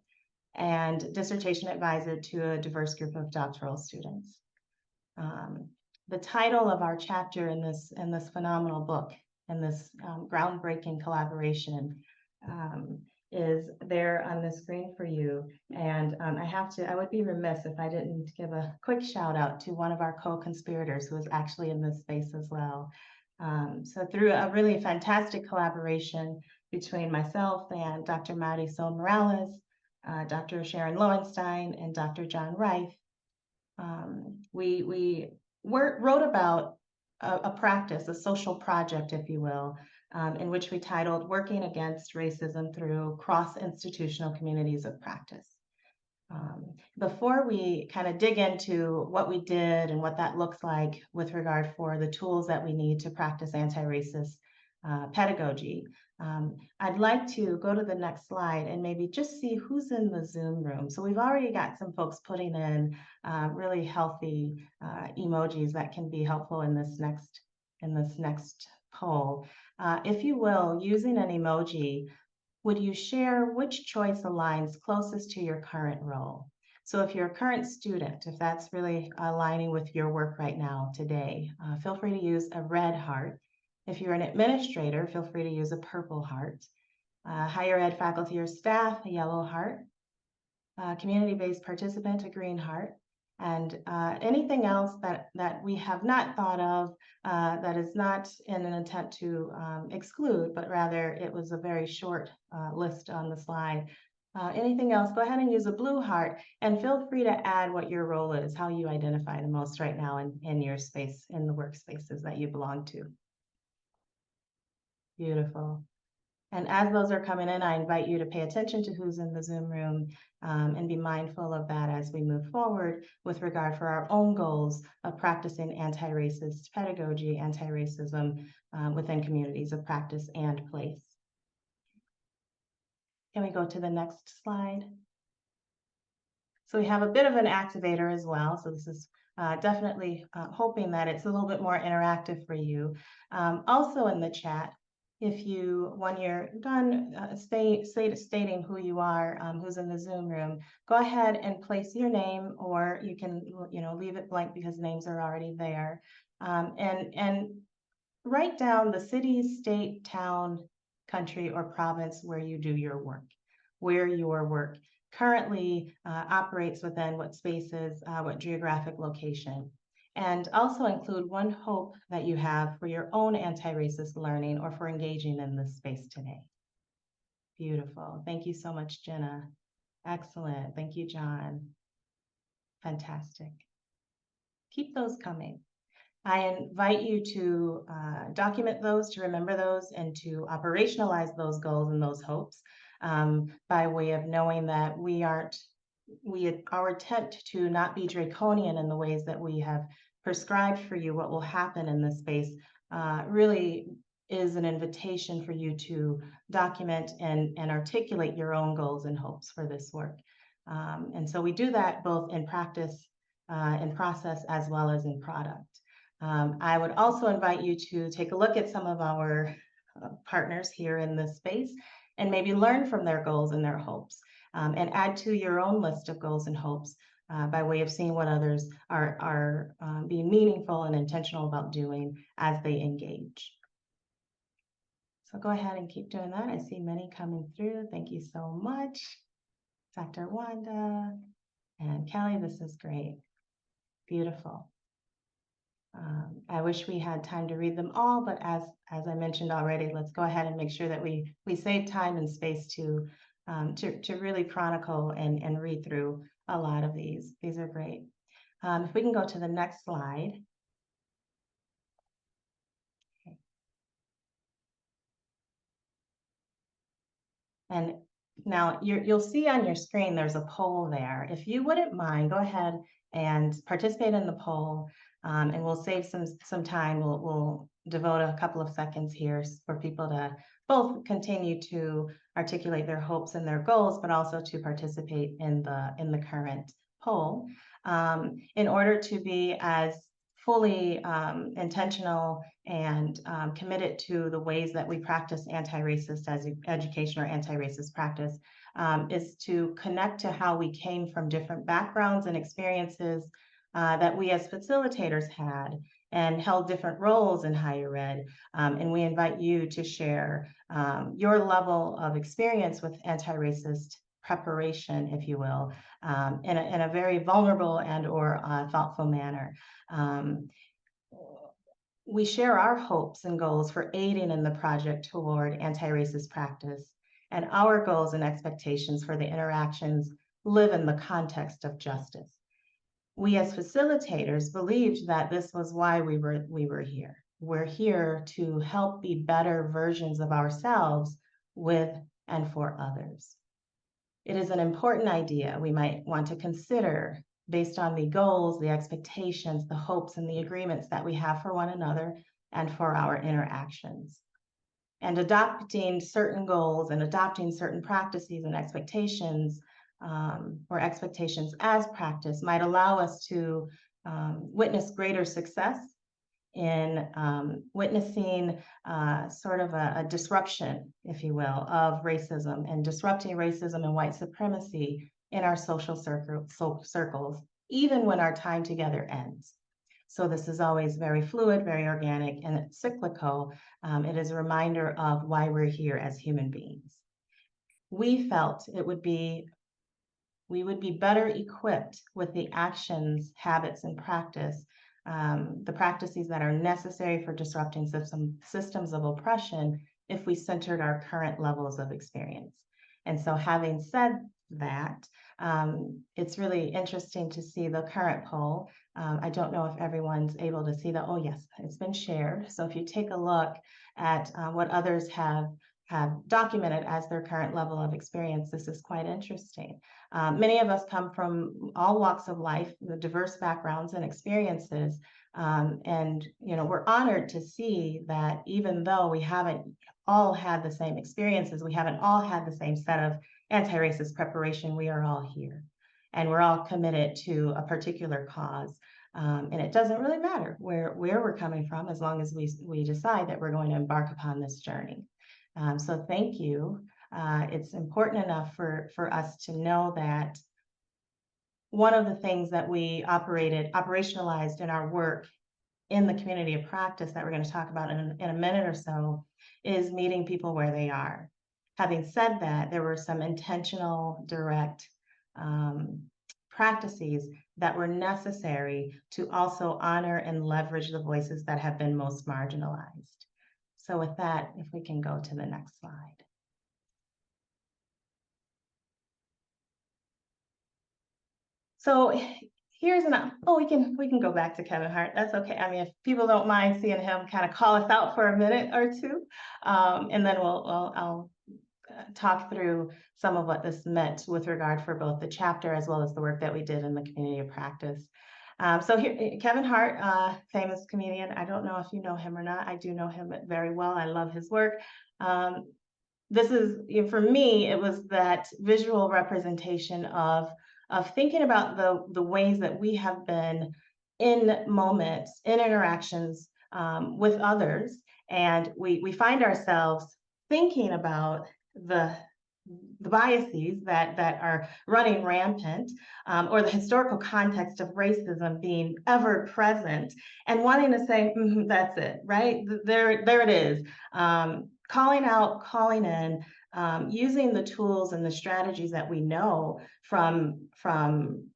and dissertation advisor to a diverse group of doctoral students. The title of our chapter in this phenomenal book, in this groundbreaking collaboration, is there on the screen for you. And I would be remiss if I didn't give a quick shout out to one of our co-conspirators who is actually in this space as well. So through a really fantastic collaboration between myself and Dr. Marisol Morales, Dr. Sharon Lowenstein, and Dr. John Reif, we wrote about a practice, a social project, if you will, in which we titled Working Against Racism Through Cross-Institutional Communities of Practice. Before we kind of dig into what we did and what that looks like with regard for the tools that we need to practice anti-racist pedagogy, I'd like to go to the next slide and maybe just see who's in the Zoom room. So we've already got some folks putting in really healthy emojis that can be helpful in this next poll. If you will, using an emoji, would you share which choice aligns closest to your current role? So if you're a current student, if that's really aligning with your work right now today, feel free to use a red heart. If you're an administrator, feel free to use a purple heart. Higher ed faculty or staff, a yellow heart. Community-based participant, a green heart. And anything else that we have not thought of that is not in an attempt to exclude, but rather it was a very short list on the slide. Anything else, go ahead and use a blue heart and feel free to add what your role is, how you identify the most right now in your space, in the workspaces that you belong to. Beautiful. And as those are coming in, I invite you to pay attention to who's in the Zoom room and be mindful of that as we move forward with regard for our own goals of practicing anti-racist pedagogy, anti-racism within communities of practice and place. Can we go to the next slide? So we have a bit of an activator as well. So this is definitely hoping that it's a little bit more interactive for you. Also in the chat, if you, when you're done stating who you are, who's in the Zoom room, go ahead and place your name, or you can, leave it blank because names are already there. And write down the city, state, town, country, or province where you do your work, where your work currently operates within, what spaces, what geographic location. And also include one hope that you have for your own anti-racist learning or for engaging in this space today. Beautiful. Thank you so much, Jenna. Excellent. Thank you, John. Fantastic. Keep those coming. I invite you to document those, to remember those, and to operationalize those goals and those hopes by way of knowing that our attempt to not be draconian in the ways that we have prescribed for you what will happen in this space really is an invitation for you to document and articulate your own goals and hopes for this work. And so we do that both in practice, in process, as well as in product. I would also invite you to take a look at some of our partners here in this space and maybe learn from their goals and their hopes. And add to your own list of goals and hopes by way of seeing what others are being meaningful and intentional about doing as they engage. So go ahead and keep doing that. I see many coming through. Thank you so much, Dr. Wanda and Kelly. This is great. Beautiful. I wish we had time to read them all, but as I mentioned already, let's go ahead and make sure that we save time and space to really chronicle and read through a lot of these. These are great. If we can go to the next slide. Okay. And now you'll see on your screen, there's a poll there. If you wouldn't mind, go ahead and participate in the poll, and we'll save some time. We'll devote a couple of seconds here for people to both continue to articulate their hopes and their goals, but also to participate in the current poll in order to be as fully intentional and committed to the ways that we practice anti-racist as education or anti-racist practice is to connect to how we came from different backgrounds and experiences that we as facilitators had and held different roles in higher ed. And we invite you to share your level of experience with anti-racist preparation, if you will, in a very vulnerable and or thoughtful manner. We share our hopes and goals for aiding in the project toward anti-racist practice, and our goals and expectations for the interactions live in the context of justice. We as facilitators believed that this was why we were here. We're here to help be better versions of ourselves with and for others. It is an important idea we might want to consider based on the goals, the expectations, the hopes, and the agreements that we have for one another and for our interactions. And adopting certain goals and adopting certain practices and expectations or expectations as practice might allow us to witness greater success in witnessing sort of a disruption, if you will, of racism and disrupting racism and white supremacy in our social circles, even when our time together ends. So this is always very fluid, very organic, and it's cyclical. It is a reminder of why we're here as human beings. We felt it would be we would be better equipped with the actions, habits, and practice, the practices that are necessary for disrupting systems of oppression if we centered our current levels of experience. And so having said that, it's really interesting to see the current poll. I don't know if everyone's able to see that. Oh, yes, it's been shared. So if you take a look at what others have documented as their current level of experience, this is quite interesting. Many of us come from all walks of life, the diverse backgrounds and experiences. And, you know, we're honored to see that even though we haven't all had the same experiences, we haven't all had the same set of anti-racist preparation, we are all here. And we're all committed to a particular cause. And it doesn't really matter where we're coming from, as long as we decide that we're going to embark upon this journey. So thank you. It's important enough for us to know that one of the things that we operationalized in our work in the community of practice that we're going to talk about in a minute or so is meeting people where they are. Having said that, there were some intentional, direct practices that were necessary to also honor and leverage the voices that have been most marginalized. So with that, if we can go to the next slide. So here's we can go back to Kevin Hart. That's okay. I mean, if people don't mind seeing him kind of call us out for a minute or two, and then I'll talk through some of what this meant with regard for both the chapter as well as the work that we did in the community of practice. So here, Kevin Hart, famous comedian. I don't know if you know him or not. I do know him very well. I love his work. This is, for me, it was that visual representation of thinking about the ways that we have been in moments, in interactions with others, and we find ourselves thinking about the biases that are running rampant, or the historical context of racism being ever present, and wanting to say, that's it, right? There it is. Calling out, calling in, using the tools and the strategies that we know from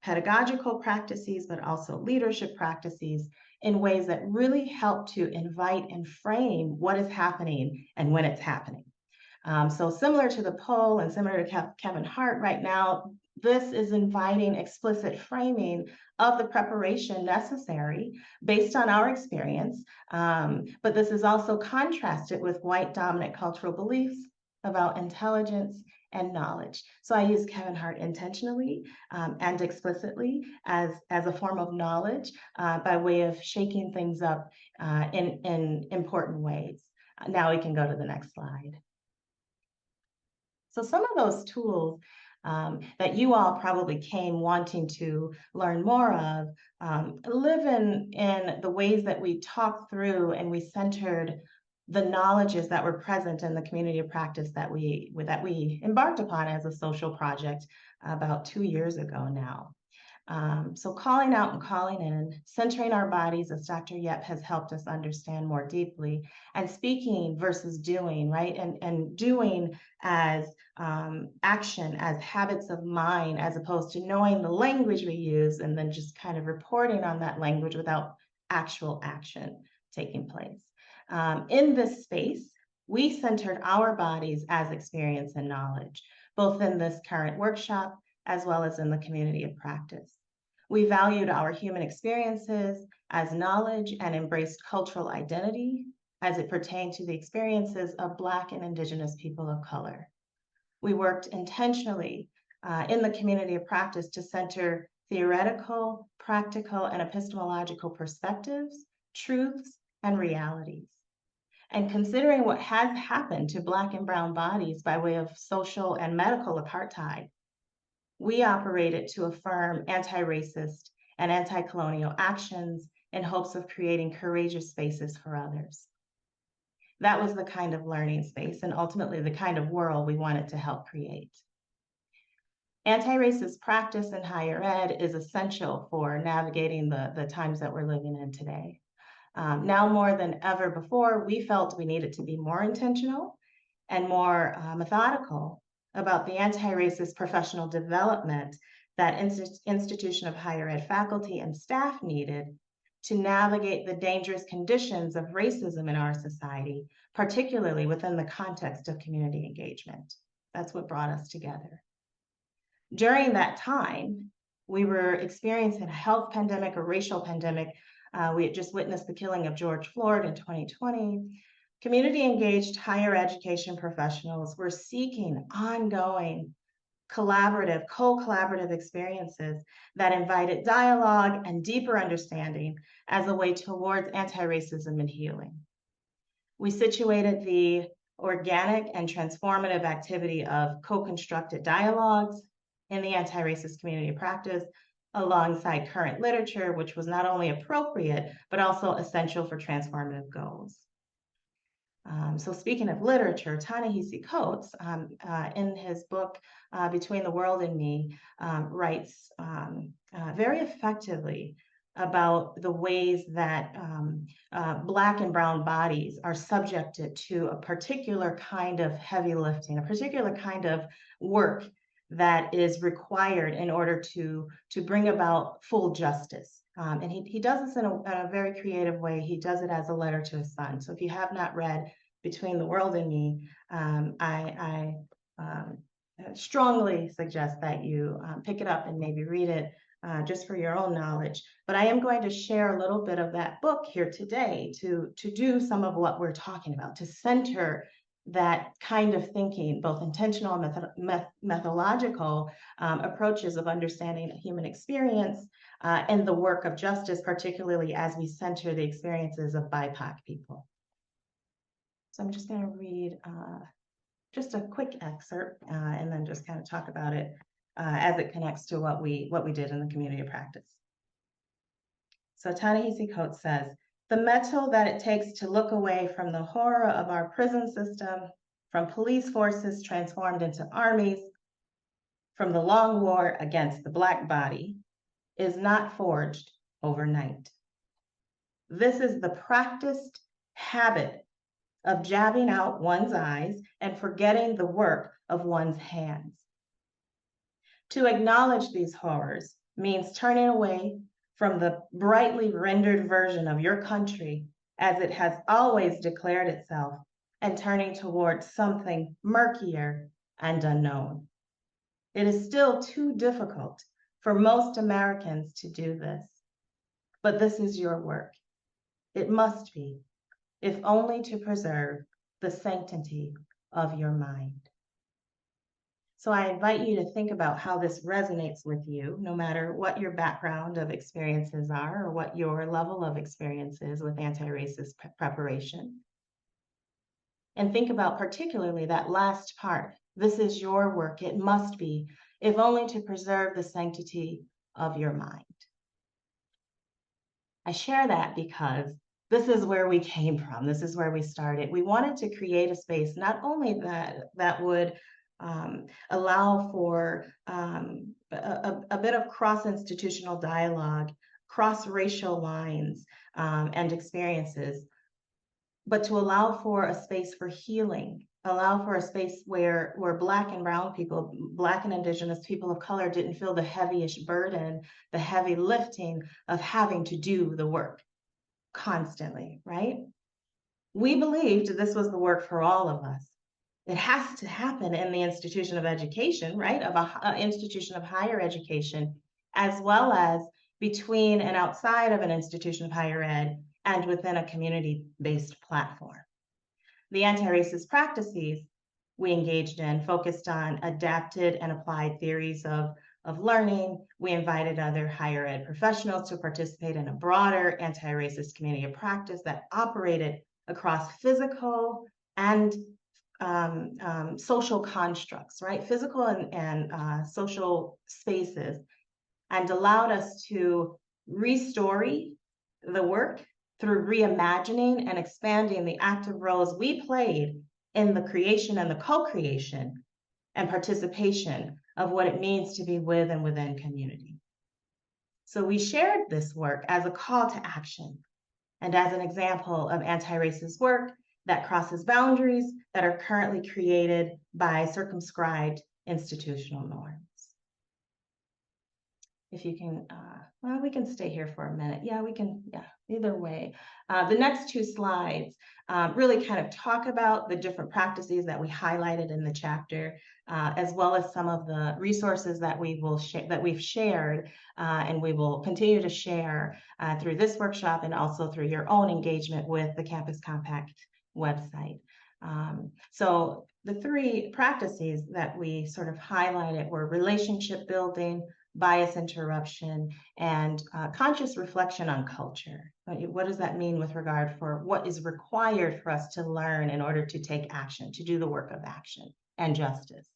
pedagogical practices, but also leadership practices, in ways that really help to invite and frame what is happening and when it's happening. So similar to the poll and similar to Kevin Hart right now, this is inviting explicit framing of the preparation necessary based on our experience. But this is also contrasted with white dominant cultural beliefs about intelligence and knowledge. So I use Kevin Hart intentionally and explicitly as a form of knowledge by way of shaking things up in important ways. Now we can go to the next slide. So some of those tools that you all probably came wanting to learn more of live in the ways that we talked through and we centered the knowledges that were present in the community of practice that we embarked upon as a social project about 2 years ago now. So calling out and calling in, centering our bodies, as Dr. Yep has helped us understand more deeply, and speaking versus doing, right? And doing as action, as habits of mind, as opposed to knowing the language we use and then just kind of reporting on that language without actual action taking place. In this space, we centered our bodies as experience and knowledge, both in this current workshop as well as in the community of practice. We valued our human experiences as knowledge and embraced cultural identity as it pertained to the experiences of Black and Indigenous people of color. We worked intentionally in the community of practice to center theoretical, practical, and epistemological perspectives, truths, and realities. And considering what has happened to Black and brown bodies by way of social and medical apartheid, we operated to affirm anti-racist and anti-colonial actions in hopes of creating courageous spaces for others. That was the kind of learning space and ultimately the kind of world we wanted to help create. Anti-racist practice in higher ed is essential for navigating the times that we're living in today. Now more than ever before, we felt we needed to be more intentional and more methodical about the anti-racist professional development that institution of higher ed faculty and staff needed to navigate the dangerous conditions of racism in our society, particularly within the context of community engagement. That's what brought us together. During that time, we were experiencing a health pandemic, a racial pandemic. We had just witnessed the killing of George Floyd in 2020. Community engaged higher education professionals were seeking ongoing collaborative, co-collaborative experiences that invited dialogue and deeper understanding as a way towards anti-racism and healing. We situated the organic and transformative activity of co-constructed dialogues in the anti-racist community practice alongside current literature, which was not only appropriate, but also essential for transformative goals. So speaking of literature, Ta-Nehisi Coates, in his book, Between the World and Me, writes very effectively about the ways that Black and brown bodies are subjected to a particular kind of heavy lifting, a particular kind of work that is required in order to bring about full justice. And he does this in a very creative way. He does it as a letter to his son. So if you have not read Between the World and Me, I strongly suggest that you pick it up and maybe read it just for your own knowledge. But I am going to share a little bit of that book here today to do some of what we're talking about, to center that kind of thinking, both intentional and methodological approaches of understanding human experience and the work of justice, particularly as we center the experiences of BIPOC people. So I'm just going to read just a quick excerpt and then just kind of talk about it as it connects to what we did in the community of practice. So Ta-Nehisi Coates says, "The mettle that it takes to look away from the horror of our prison system, from police forces transformed into armies, from the long war against the Black body, is not forged overnight. This is the practiced habit of jabbing out one's eyes and forgetting the work of one's hands. To acknowledge these horrors means turning away from the brightly rendered version of your country as it has always declared itself and turning towards something murkier and unknown. It is still too difficult for most Americans to do this, but this is your work. It must be, if only to preserve the sanctity of your mind." So I invite you to think about how this resonates with you, no matter what your background of experiences are or what your level of experience is with anti-racist preparation. And think about particularly that last part. This is your work. It must be, if only to preserve the sanctity of your mind. I share that because this is where we came from. This is where we started. We wanted to create a space not only that would allow for a bit of cross-institutional dialogue, cross-racial lines and experiences, but to allow for a space for healing, allow for a space where Black and brown people, Black and Indigenous people of color didn't feel the heaviest burden, the heavy lifting of having to do the work constantly, right? We believed this was the work for all of us. It has to happen in the institution of education, right? Of an institution of higher education, as well as between and outside of an institution of higher ed and within a community-based platform. The anti-racist practices we engaged in focused on adapted and applied theories of learning. We invited other higher ed professionals to participate in a broader anti-racist community of practice that operated across physical and social constructs, right? Physical and social spaces, and allowed us to restory the work through reimagining and expanding the active roles we played in the creation and the co-creation and participation of what it means to be with and within community. So we shared this work as a call to action and as an example of anti-racist work that crosses boundaries that are currently created by circumscribed institutional norms. if you can, well, we can stay here for a minute. Yeah, we can, yeah, either way. The next two slides really kind of talk about the different practices that we highlighted in the chapter, as well as some of the resources that we've shared and we will continue to share through this workshop and also through your own engagement with the Campus Compact website. So the three practices that we sort of highlighted were relationship building, bias interruption, and conscious reflection on culture. What does that mean with regard for what is required for us to learn in order to take action, to do the work of action and justice?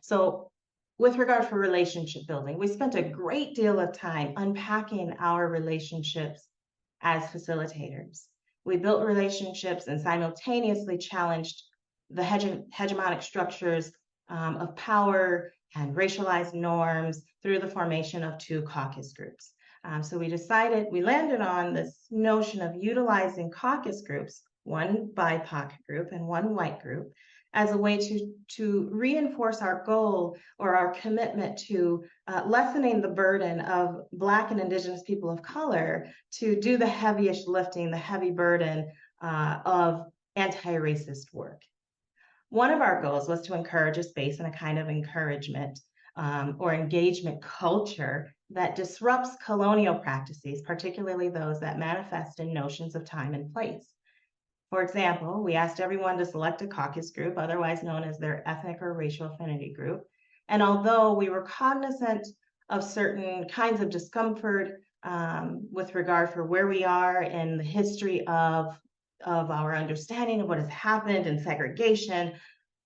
So with regard for relationship building, we spent a great deal of time unpacking our relationships as facilitators. We built relationships and simultaneously challenged the hegemonic structures of power and racialized norms through the formation of two caucus groups. So we landed on this notion of utilizing caucus groups, one BIPOC group and one white group, as a way to reinforce our goal or our commitment to lessening the burden of Black and Indigenous people of color to do the heaviest lifting, the heavy burden of anti-racist work. One of our goals was to encourage a space and a kind of encouragement or engagement culture that disrupts colonial practices, particularly those that manifest in notions of time and place. For example, we asked everyone to select a caucus group, otherwise known as their ethnic or racial affinity group. And although we were cognizant of certain kinds of discomfort with regard for where we are in the history of our understanding of what has happened in segregation,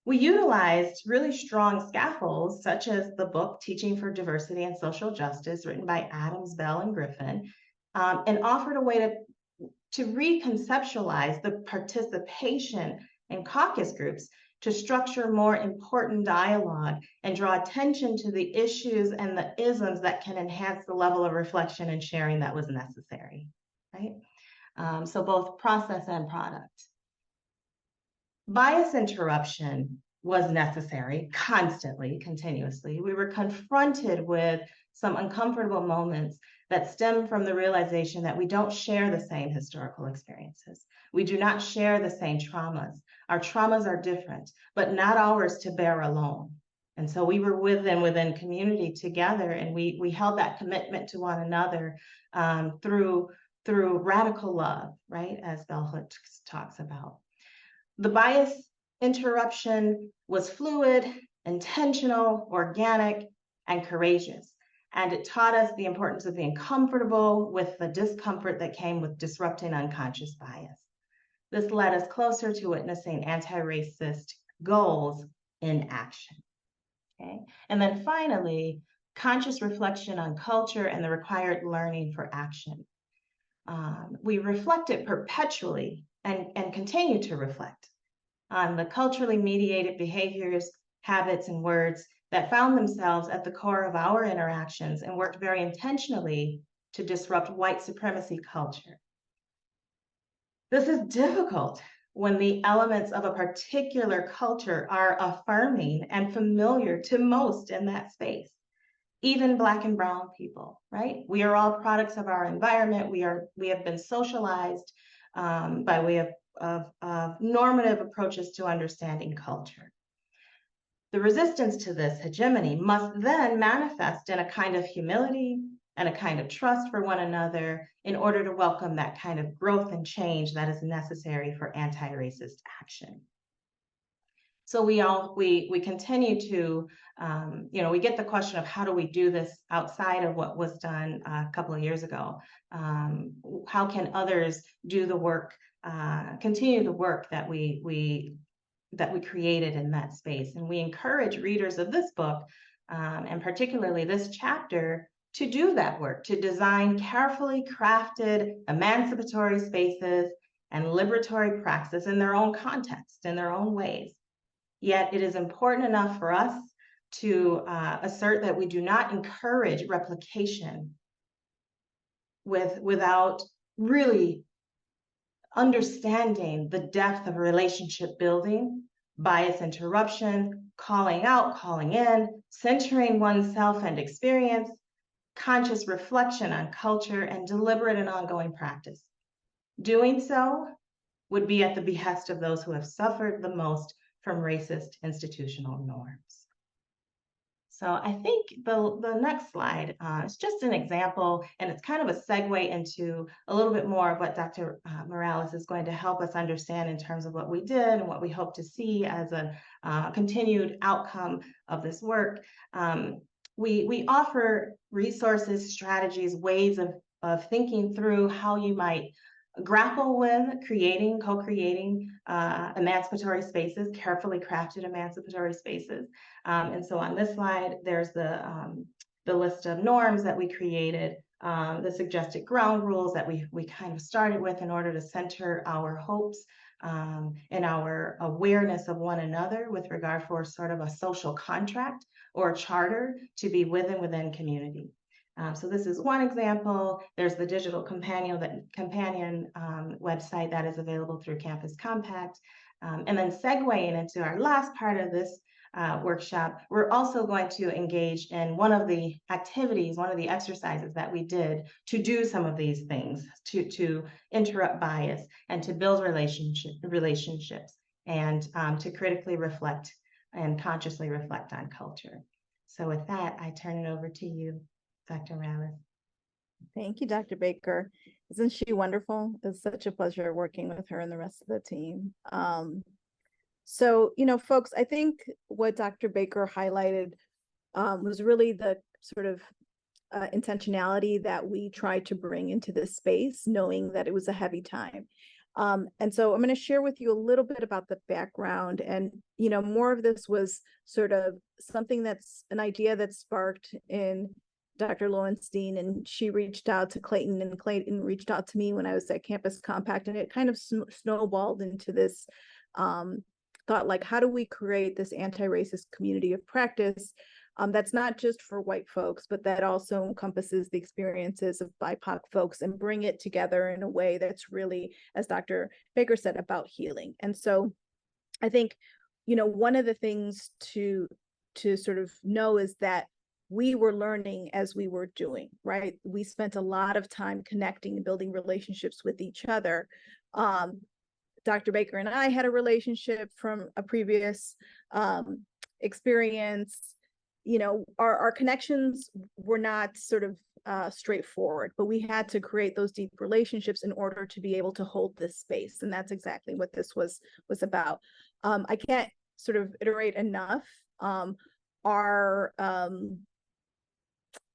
we utilized really strong scaffolds, such as the book Teaching for Diversity and Social Justice, written by Adams, Bell, and Griffin, and offered a way to reconceptualize the participation in caucus groups to structure more important dialogue and draw attention to the issues and the isms that can enhance the level of reflection and sharing that was necessary, right? So both process and product. Bias interruption was necessary constantly, continuously. We were confronted with some uncomfortable moments that stem from the realization that we don't share the same historical experiences. We do not share the same traumas. Our traumas are different, but not ours to bear alone. And so we were within community together, and we held that commitment to one another through radical love, right? As Bell Hooks talks about. The bias interruption was fluid, intentional, organic, and courageous. And it taught us the importance of being comfortable with the discomfort that came with disrupting unconscious bias. This led us closer to witnessing anti-racist goals in action. Okay? And then finally, conscious reflection on culture and the required learning for action. We reflected perpetually and continue to reflect on the culturally mediated behaviors, habits, and words that found themselves at the core of our interactions and worked very intentionally to disrupt white supremacy culture. This is difficult when the elements of a particular culture are affirming and familiar to most in that space, even Black and brown people, right? We are all products of our environment. We have been socialized by way of normative approaches to understanding culture. The resistance to this hegemony must then manifest in a kind of humility and a kind of trust for one another in order to welcome that kind of growth and change that is necessary for anti-racist action. So we continue to, we get the question of how do we do this outside of what was done a couple of years ago? How can others do the work, continue the work that we created in that space? And we encourage readers of this book, and particularly this chapter, to do that work, to design carefully crafted emancipatory spaces and liberatory praxis in their own context, in their own ways. Yet it is important enough for us to assert that we do not encourage replication without really understanding the depth of relationship building, bias interruption, calling out, calling in, centering oneself and experience, conscious reflection on culture, and deliberate and ongoing practice. Doing so would be at the behest of those who have suffered the most from racist institutional norms. So I think the next slide is just an example, and it's kind of a segue into a little bit more of what Dr. Morales is going to help us understand in terms of what we did and what we hope to see as a continued outcome of this work. We offer resources, strategies, ways of thinking through how you might grapple with co-creating emancipatory spaces, carefully crafted emancipatory spaces. And so on this slide, there's the list of norms that we created, the suggested ground rules that we kind of started with in order to center our hopes and our awareness of one another with regard for sort of a social contract or charter to be within community. So this is one example. There's the digital companion website that is available through Campus Compact. And then segueing into our last part of this workshop, we're also going to engage in one of the activities, one of the exercises that we did to do some of these things, to interrupt bias and to build relationships and to critically reflect and consciously reflect on culture. So with that, I turn it over to you, Dr. Morales. Thank you, Dr. Baker. Isn't she wonderful? It's such a pleasure working with her and the rest of the team. So, folks, I think what Dr. Baker highlighted was really the sort of intentionality that we tried to bring into this space, knowing that it was a heavy time. And so I'm going to share with you a little bit about the background, and, more of this was sort of something that's an idea that sparked in Dr. Lowenstein, and she reached out to Clayton, and Clayton reached out to me when I was at Campus Compact, and it kind of snowballed into this thought, like, how do we create this anti-racist community of practice that's not just for white folks, but that also encompasses the experiences of BIPOC folks, and bring it together in a way that's really, as Dr. Baker said, about healing. And so I think, one of the things to sort of know is that we were learning as we were doing, right? We spent a lot of time connecting and building relationships with each other. Dr. Baker and I had a relationship from a previous experience. Our connections were not sort of straightforward, but we had to create those deep relationships in order to be able to hold this space. And that's exactly what this was about. I can't sort of iterate enough our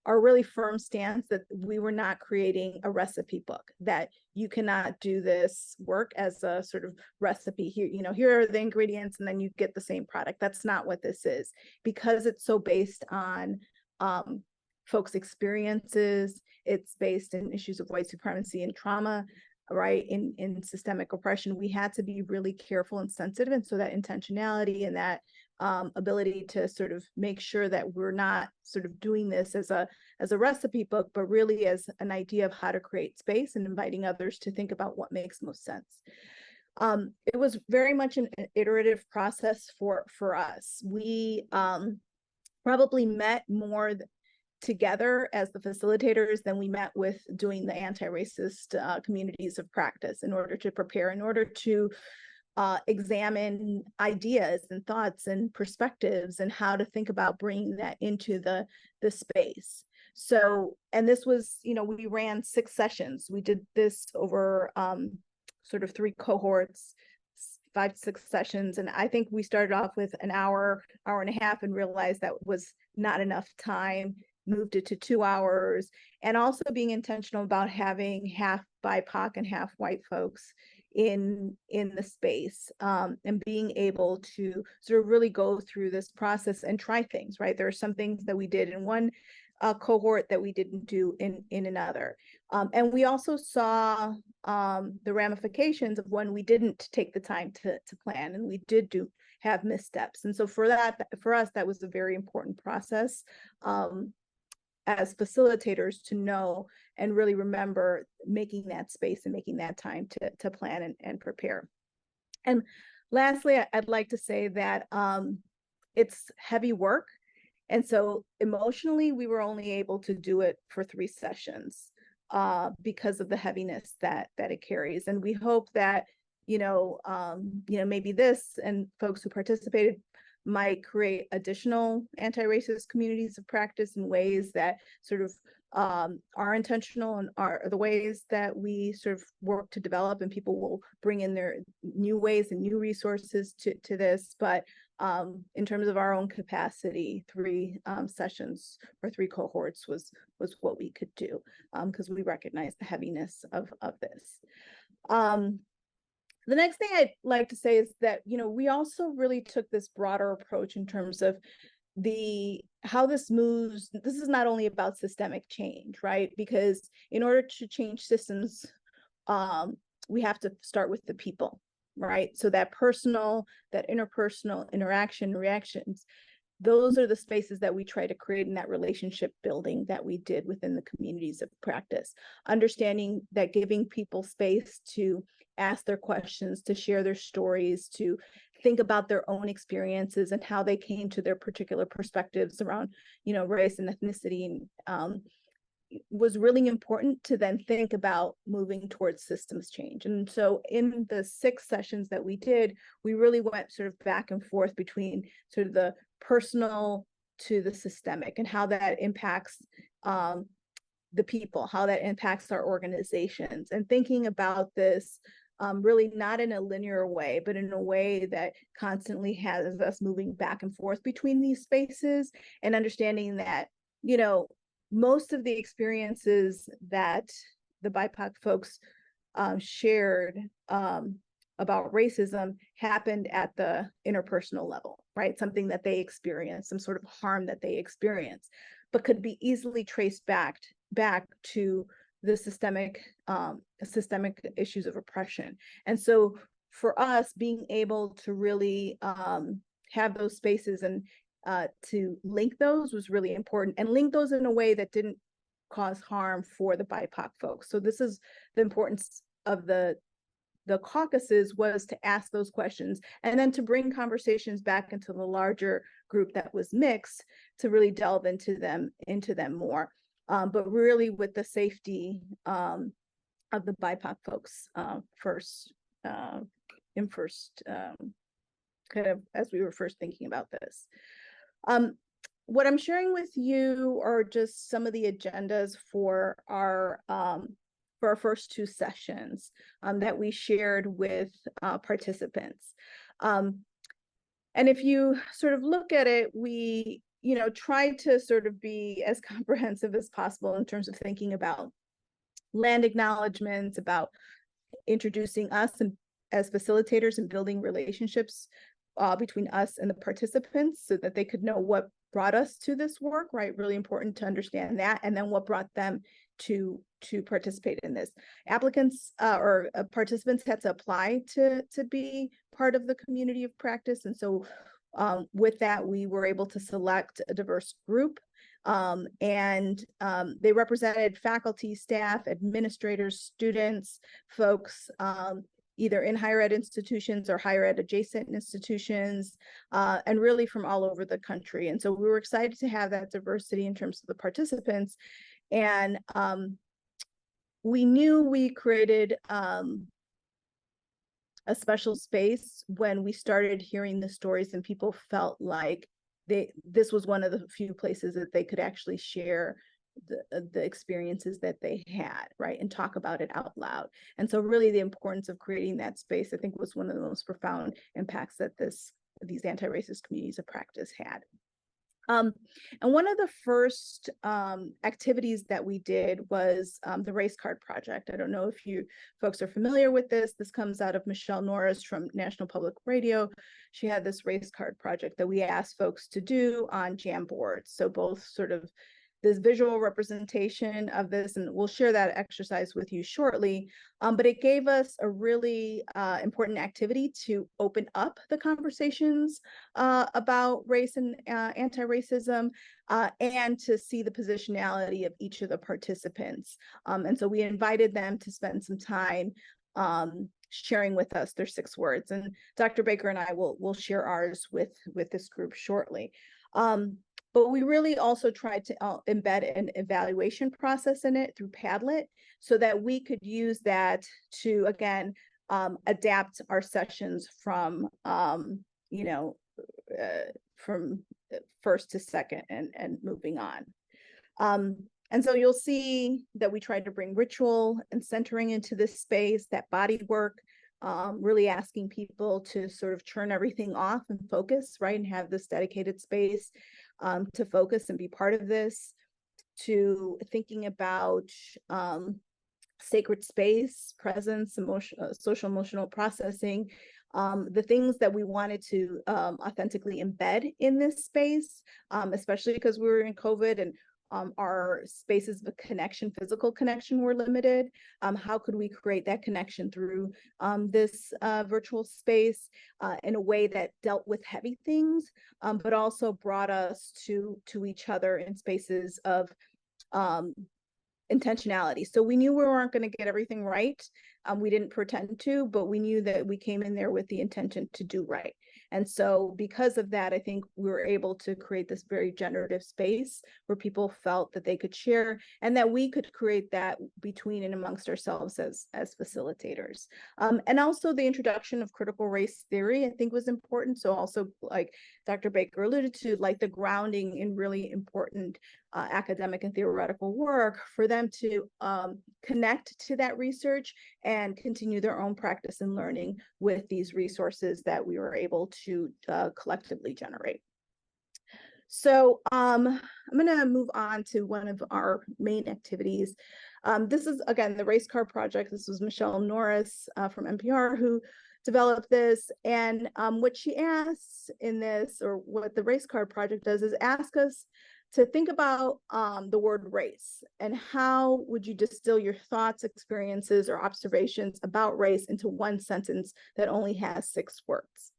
really firm stance that we were not creating a recipe book, that you cannot do this work as a sort of recipe. Here are the ingredients and then you get the same product. That's not what this is, because it's so based on folks' experiences. It's based in issues of white supremacy and trauma, right? In systemic oppression, we had to be really careful and sensitive. And so that intentionality and that ability to sort of make sure that we're not sort of doing this as a recipe book, but really as an idea of how to create space and inviting others to think about what makes most sense. It was very much an iterative process for us. We probably met more together as the facilitators than we met with doing the anti-racist communities of practice in order to prepare, in order to examine ideas and thoughts and perspectives and how to think about bringing that into the space. So, and this was, we ran 6 sessions. We did this over sort of 3 cohorts, 5 to 6 sessions. And I think we started off with an hour and a half and realized that was not enough time, moved it to 2 hours, and also being intentional about having half BIPOC and half white folks in the space, and being able to sort of really go through this process and try things, right? There are some things that we did in one cohort that we didn't do in another. And we also saw the ramifications of when we didn't take the time to plan, and we did have missteps. And so for us, that was a very important process as facilitators to know and really remember making that space and making that time to plan and prepare. And lastly, I'd like to say that it's heavy work. And so emotionally, we were only able to do it for 3 sessions because of the heaviness that it carries. And we hope that, maybe this and folks who participated might create additional anti-racist communities of practice in ways that sort of are intentional and are the ways that we sort of work to develop, and people will bring in their new ways and new resources to this. But in terms of our own capacity, 3 sessions or 3 cohorts was what we could do, because we recognize the heaviness of this. The next thing I'd like to say is that, we also really took this broader approach in terms of how this moves. This is not only about systemic change, right? Because in order to change systems, we have to start with the people, right? So that interpersonal interaction, reactions, those are the spaces that we try to create in that relationship building that we did within the communities of practice. Understanding that giving people space to ask their questions, to share their stories, to think about their own experiences and how they came to their particular perspectives around, race and ethnicity, was really important to then think about moving towards systems change. And so in the 6 sessions that we did, we really went sort of back and forth between sort of the personal to the systemic, and how that impacts the people, how that impacts our organizations, and thinking about this really not in a linear way, but in a way that constantly has us moving back and forth between these spaces, and understanding that, most of the experiences that the BIPOC folks shared about racism happened at the interpersonal level, right? Something that they experienced, some sort of harm that they experienced, but could be easily traced back to the systemic issues of oppression. And so for us, being able to really have those spaces and to link those was really important, and link those in a way that didn't cause harm for the BIPOC folks. So this is the importance of the caucuses, was to ask those questions and then to bring conversations back into the larger group that was mixed, to really delve into them more. But really with the safety of the BIPOC folks first, kind of as we were first thinking about this. What I'm sharing with you are just some of the agendas for our first 2 sessions that we shared with participants. And if you sort of look at it, we try to sort of be as comprehensive as possible in terms of thinking about land acknowledgements, about introducing us and as facilitators and building relationships between us and the participants, so that they could know what brought us to this work, right? Really important to understand that, and then what brought them to participate in this. Applicants or participants had to apply to be part of the community of practice, and so with that, we were able to select a diverse group, and they represented faculty, staff, administrators, students, folks either in higher ed institutions or higher ed adjacent institutions, and really from all over the country. And so we were excited to have that diversity in terms of the participants. And we knew we created a special space when we started hearing the stories, and people felt like this was one of the few places that they could actually share the experiences that they had, right, and talk about it out loud. And so really the importance of creating that space, I think, was one of the most profound impacts that these anti-racist communities of practice had. And one of the first activities that we did was the Race Card Project. I don't know if you folks are familiar with this. This comes out of Michelle Norris from National Public Radio. She had this Race Card Project that we asked folks to do on Jamboards. So both sort of this visual representation of this, and we'll share that exercise with you shortly, but it gave us a really important activity to open up the conversations about race and anti-racism, and to see the positionality of each of the participants. And so we invited them to spend some time sharing with us their 6 words, and Dr. Baker and I will share ours with this group shortly. But we really also tried to embed an evaluation process in it through Padlet so that we could use that to, again, adapt our sessions from, from first to second and moving on. And so you'll see that we tried to bring ritual and centering into this space, that body work, really asking people to sort of turn everything off and focus, right? And have this dedicated space to focus and be part of this, to thinking about sacred space, presence, social emotional processing, the things that we wanted to authentically embed in this space, especially because we were in COVID and our spaces of connection, physical connection, were limited. How could we create that connection through this virtual space in a way that dealt with heavy things, but also brought us to each other in spaces of intentionality. So we knew we weren't going to get everything right. We didn't pretend to, but we knew that we came in there with the intention to do right. And so because of that, I think we were able to create this very generative space where people felt that they could share and that we could create that between and amongst ourselves as facilitators. And also the introduction of critical race theory, I think, was important. So also, like Dr. Baker alluded to, like the grounding in really important academic and theoretical work for them to connect to that research and continue their own practice and learning with these resources that we were able to collectively generate. So I'm going to move on to one of our main activities. This is, again, the Race Card Project. This was Michelle Norris from NPR who developed this. And what she asks in this, or what the Race Card Project does, is ask us to think about the word race and how would you distill your thoughts, experiences, or observations about race into one sentence that only has 6 words.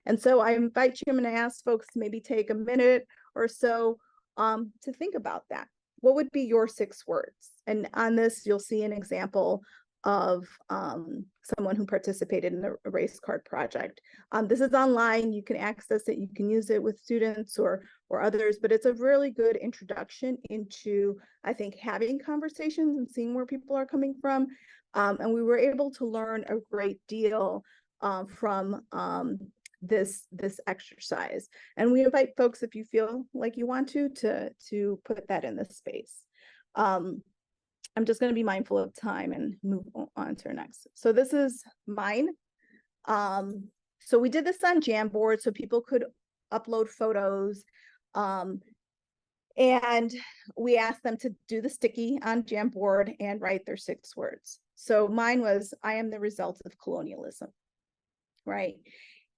And so I invite you, I'm going to ask folks to maybe take a minute or so to think about that. What would be your 6 words? And on this, you'll see an example of someone who participated in the Race Card Project. This is online. You can access it. You can use it with students or others, but it's a really good introduction into, I think, having conversations and seeing where people are coming from. And we were able to learn a great deal from this exercise. And we invite folks, if you feel like you want to put that in this space. I'm just going to be mindful of time and move on to our next. So this is mine. So we did this on Jamboard so people could upload photos. And we asked them to do the sticky on Jamboard and write their 6 words. So mine was, I am the result of colonialism, right?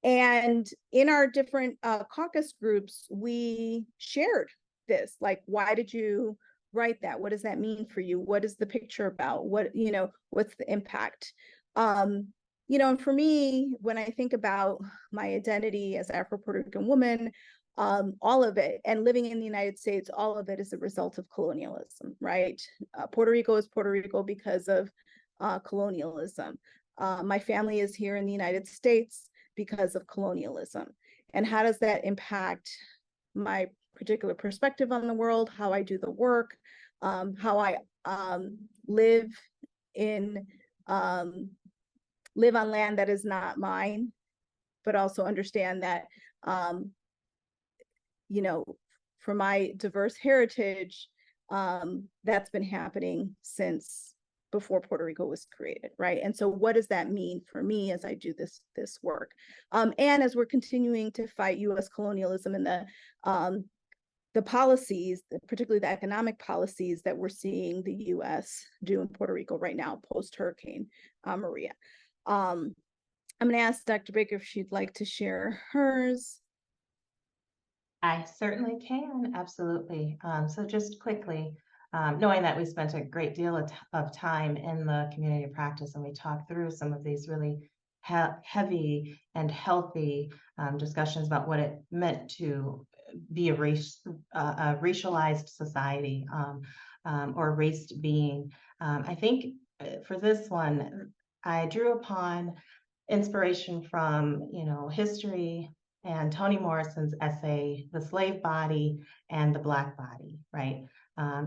And in our different caucus groups, we shared this, like, why did you write that? What does that mean for you? What is the picture about? What, what's the impact? And for me, when I think about my identity as Afro-Puerto Rican woman, all of it, and living in the United States, all of it is a result of colonialism, right? Puerto Rico is Puerto Rico because of colonialism. My family is here in the United States because of colonialism. And how does that impact my particular perspective on the world, how I do the work, how I live on land that is not mine, but also understand that, for my diverse heritage, that's been happening since before Puerto Rico was created, right? And so what does that mean for me as I do this work? And as we're continuing to fight US colonialism and the policies, particularly the economic policies that we're seeing the US do in Puerto Rico right now, post-Hurricane Maria. I'm gonna ask Dr. Baker if she'd like to share hers. I certainly can, absolutely. So just quickly, knowing that we spent a great deal of time in the community of practice and we talked through some of these really heavy and healthy discussions about what it meant to be a racialized society or a raced being. I think for this one, I drew upon inspiration from, history and Toni Morrison's essay, The Slave Body and the Black Body, right,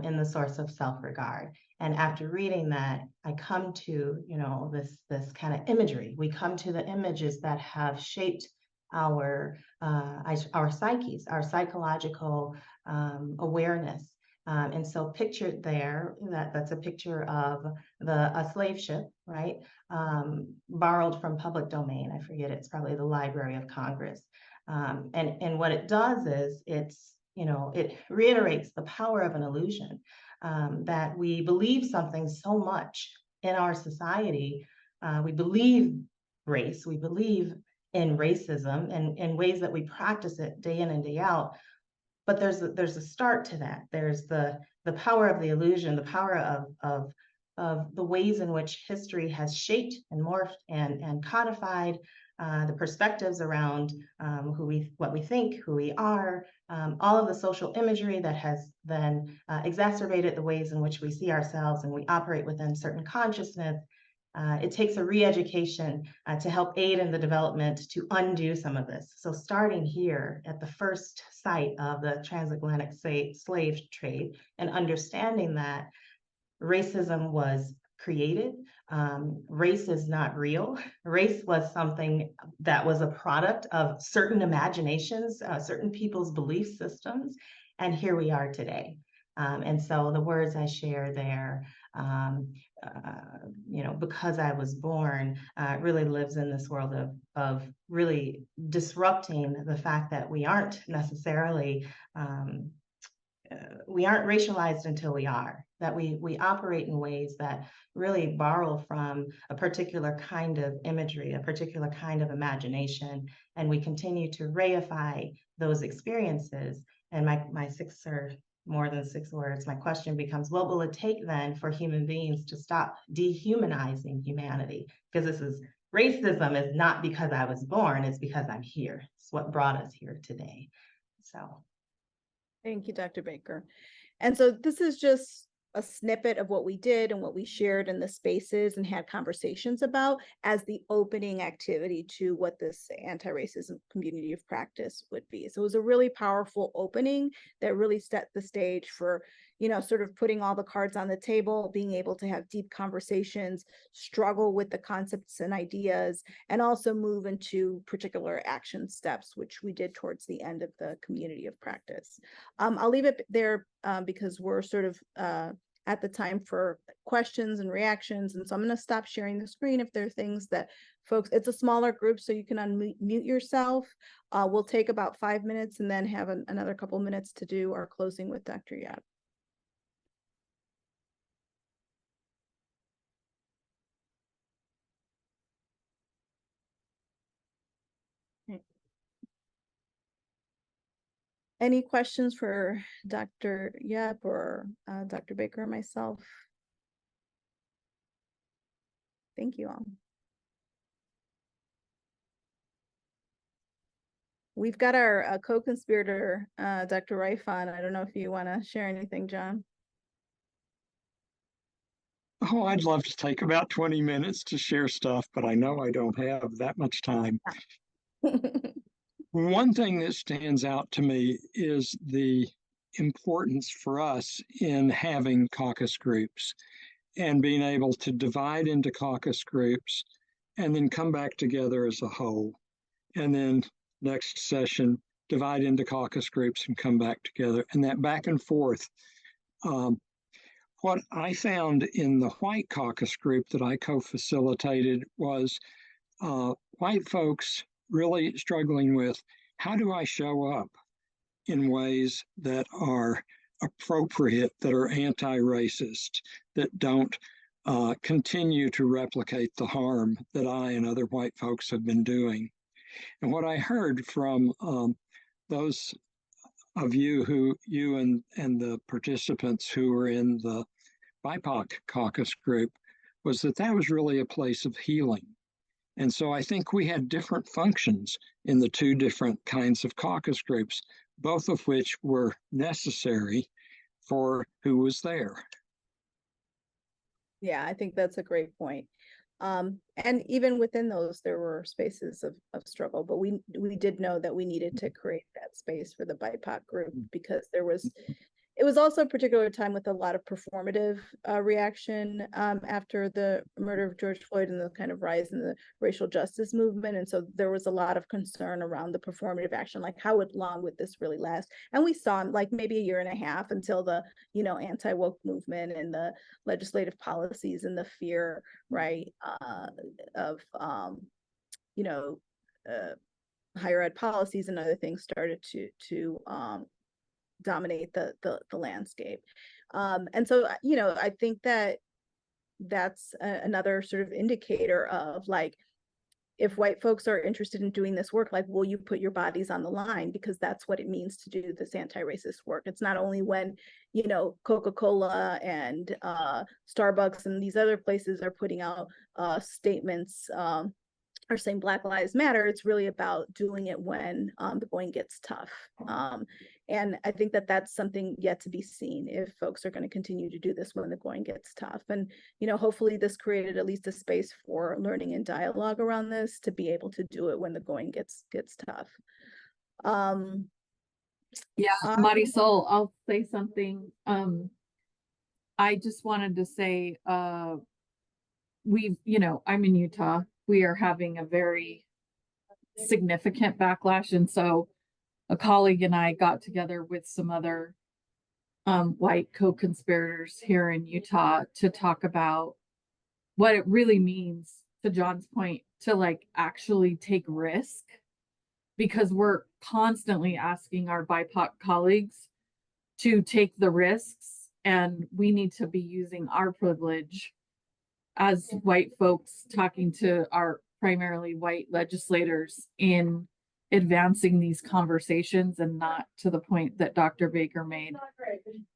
in the source of self-regard. And after reading that, I come to, this kind of imagery. We come to the images that have shaped our psyches, our psychological awareness. And so pictured there, that's a picture of a slave ship, right? Borrowed from public domain. I forget, it's probably the Library of Congress. And what it does is it reiterates the power of an illusion, that we believe something so much in our society. We believe race, we believe in racism and in ways that we practice it day in and day out. But there's a start to that. There's the power of the illusion, the power of the ways in which history has shaped and morphed and codified the perspectives around what we think, who we are, all of the social imagery that has then exacerbated the ways in which we see ourselves and we operate within certain consciousness. It takes a re-education to help aid in the development to undo some of this. So starting here at the first site of the transatlantic slave trade and understanding that racism was created. Race is not real. Race was something that was a product of certain imaginations, certain people's belief systems, and here we are today. And so the words I share there, because I was born, really lives in this world of really disrupting the fact that we aren't necessarily, we aren't racialized until we are, that we operate in ways that really borrow from a particular kind of imagery, a particular kind of imagination, and we continue to reify those experiences. And my six or more than 6 words, my question becomes, what will it take then for human beings to stop dehumanizing humanity? Because racism is not because I was born, it's because I'm here. It's what brought us here today. So. Thank you, Dr. Baker. And so this is just a snippet of what we did and what we shared in the spaces and had conversations about as the opening activity to what this anti-racism community of practice would be. So it was a really powerful opening that really set the stage for, sort of putting all the cards on the table, being able to have deep conversations, struggle with the concepts and ideas, and also move into particular action steps, which we did towards the end of the community of practice. I'll leave it there because we're sort of at the time for questions and reactions. And so I'm going to stop sharing the screen if there are things that folks, it's a smaller group, so you can unmute yourself. We'll take about 5 minutes and then have another couple minutes to do our closing with Dr. Yap. Any questions for Dr. Yap or Dr. Baker or myself? Thank you all. We've got our co-conspirator, Dr. Raifan. I don't know if you want to share anything, John. Oh, I'd love to take about 20 minutes to share stuff, but I know I don't have that much time. One thing that stands out to me is the importance for us in having caucus groups and being able to divide into caucus groups and then come back together as a whole. And then next session, divide into caucus groups and come back together. And that back and forth. What I found in the white caucus group that I co-facilitated was white folks really struggling with, how do I show up in ways that are appropriate, that are anti-racist, that don't continue to replicate the harm that I and other white folks have been doing. And what I heard from those of you and the participants who were in the BIPOC caucus group was that was really a place of healing. And so I think we had different functions in the two different kinds of caucus groups, both of which were necessary for who was there. Yeah, I think that's a great point. And even within those, there were spaces of struggle, but we did know that we needed to create that space for the BIPOC group, because it was also a particular time with a lot of performative reaction after the murder of George Floyd and the kind of rise in the racial justice movement. And so there was a lot of concern around the performative action, like how long would this really last? And we saw like maybe a year and a half until the, anti-woke movement and the legislative policies and the fear, right, of, higher ed policies and other things started to dominate the landscape. And so, I think that's another sort of indicator of like, if white folks are interested in doing this work, like, will you put your bodies on the line? Because that's what it means to do this anti-racist work. It's not only when, Coca-Cola and Starbucks and these other places are putting out statements are saying Black Lives Matter. It's really about doing it when the going gets tough. And I think that that's something yet to be seen, if folks are going to continue to do this when the going gets tough. And, hopefully this created at least a space for learning and dialogue around this to be able to do it when the going gets tough. Marisol, I'll say something. I just wanted to say, I'm in Utah. We are having a very significant backlash. And so a colleague and I got together with some other white co-conspirators here in Utah to talk about what it really means, to John's point, to like actually take risk, because we're constantly asking our BIPOC colleagues to take the risks, and we need to be using our privilege as white folks talking to our primarily white legislators in advancing these conversations, and not to the point that Dr. Baker made,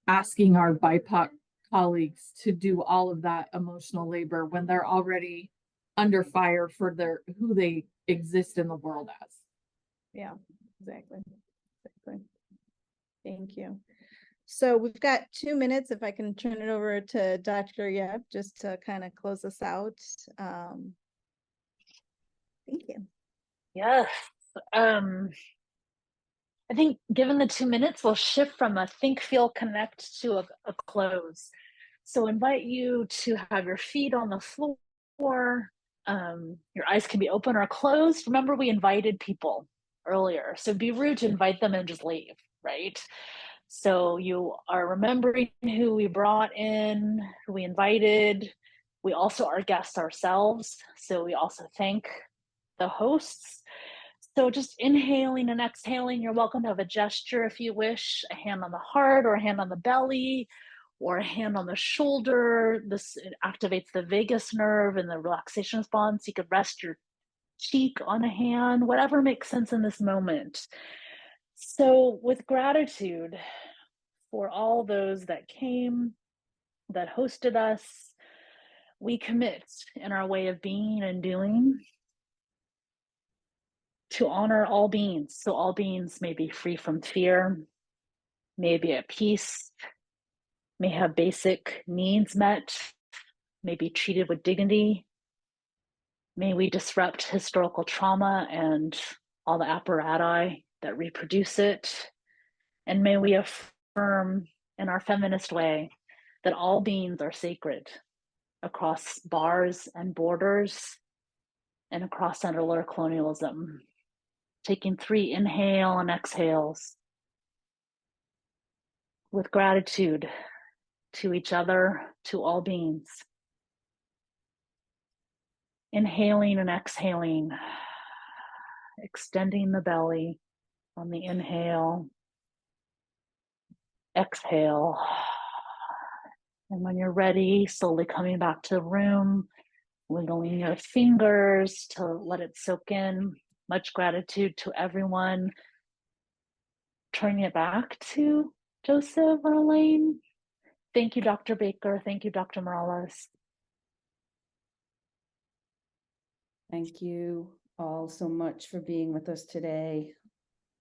asking our BIPOC colleagues to do all of that emotional labor when they're already under fire for who they exist in the world as. Yeah, exactly. Thank you. So we've got 2 minutes. If I can turn it over to Dr. Yep, just to kind of close us out. Thank you. Yes. I think given the 2 minutes, we'll shift from a think, feel, connect to a close. So invite you to have your feet on the floor. Your eyes can be open or closed. Remember, we invited people earlier, so it'd be rude to invite them and just leave, right? So you are remembering who we brought in, who we invited. We also are guests ourselves, so we also thank the hosts. So just inhaling and exhaling. You're welcome to have a gesture if you wish, a hand on the heart or a hand on the belly or a hand on the shoulder. This activates the vagus nerve and the relaxation response. You could rest your cheek on a hand, whatever makes sense in this moment. So with gratitude for all those that came, that hosted us, we commit in our way of being and doing to honor all beings. So all beings may be free from fear, may be at peace, may have basic needs met, may be treated with dignity. May we disrupt historical trauma and all the apparatus that reproduce it. And may we affirm in our feminist way that all beings are sacred across bars and borders and across settler colonialism. Taking 3 inhale and exhales with gratitude to each other, to all beings. Inhaling and exhaling, extending the belly on the inhale, exhale. And when you're ready, slowly coming back to the room, wiggling your fingers to let it soak in. Much gratitude to everyone. Turning it back to Joseph or Elaine. Thank you, Dr. Baker. Thank you, Dr. Morales. Thank you all so much for being with us today.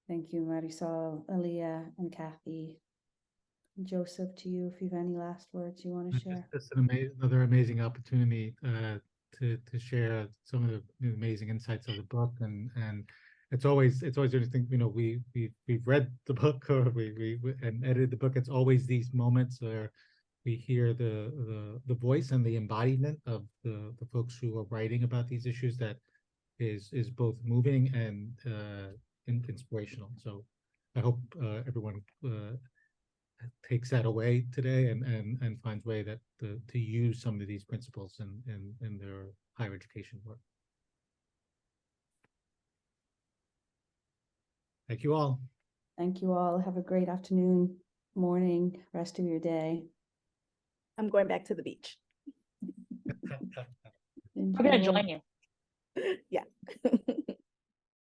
Thank you, Marisol, Aaliyah, and Kathy. Joseph, to you, if you have any last words you want to share. Just another amazing opportunity to share some of the amazing insights of the book, and it's always interesting. You know, we've read the book, or we and edited the book. It's always these moments where we hear the voice and the embodiment of the folks who are writing about these issues that is both moving and inspirational. So I hope everyone takes that away today and finds way that to use some of these principles in their higher education work. Thank you all. Thank you all. Have a great afternoon, morning, rest of your day. I'm going back to the beach. We're going to Enjoy. join you. Yeah.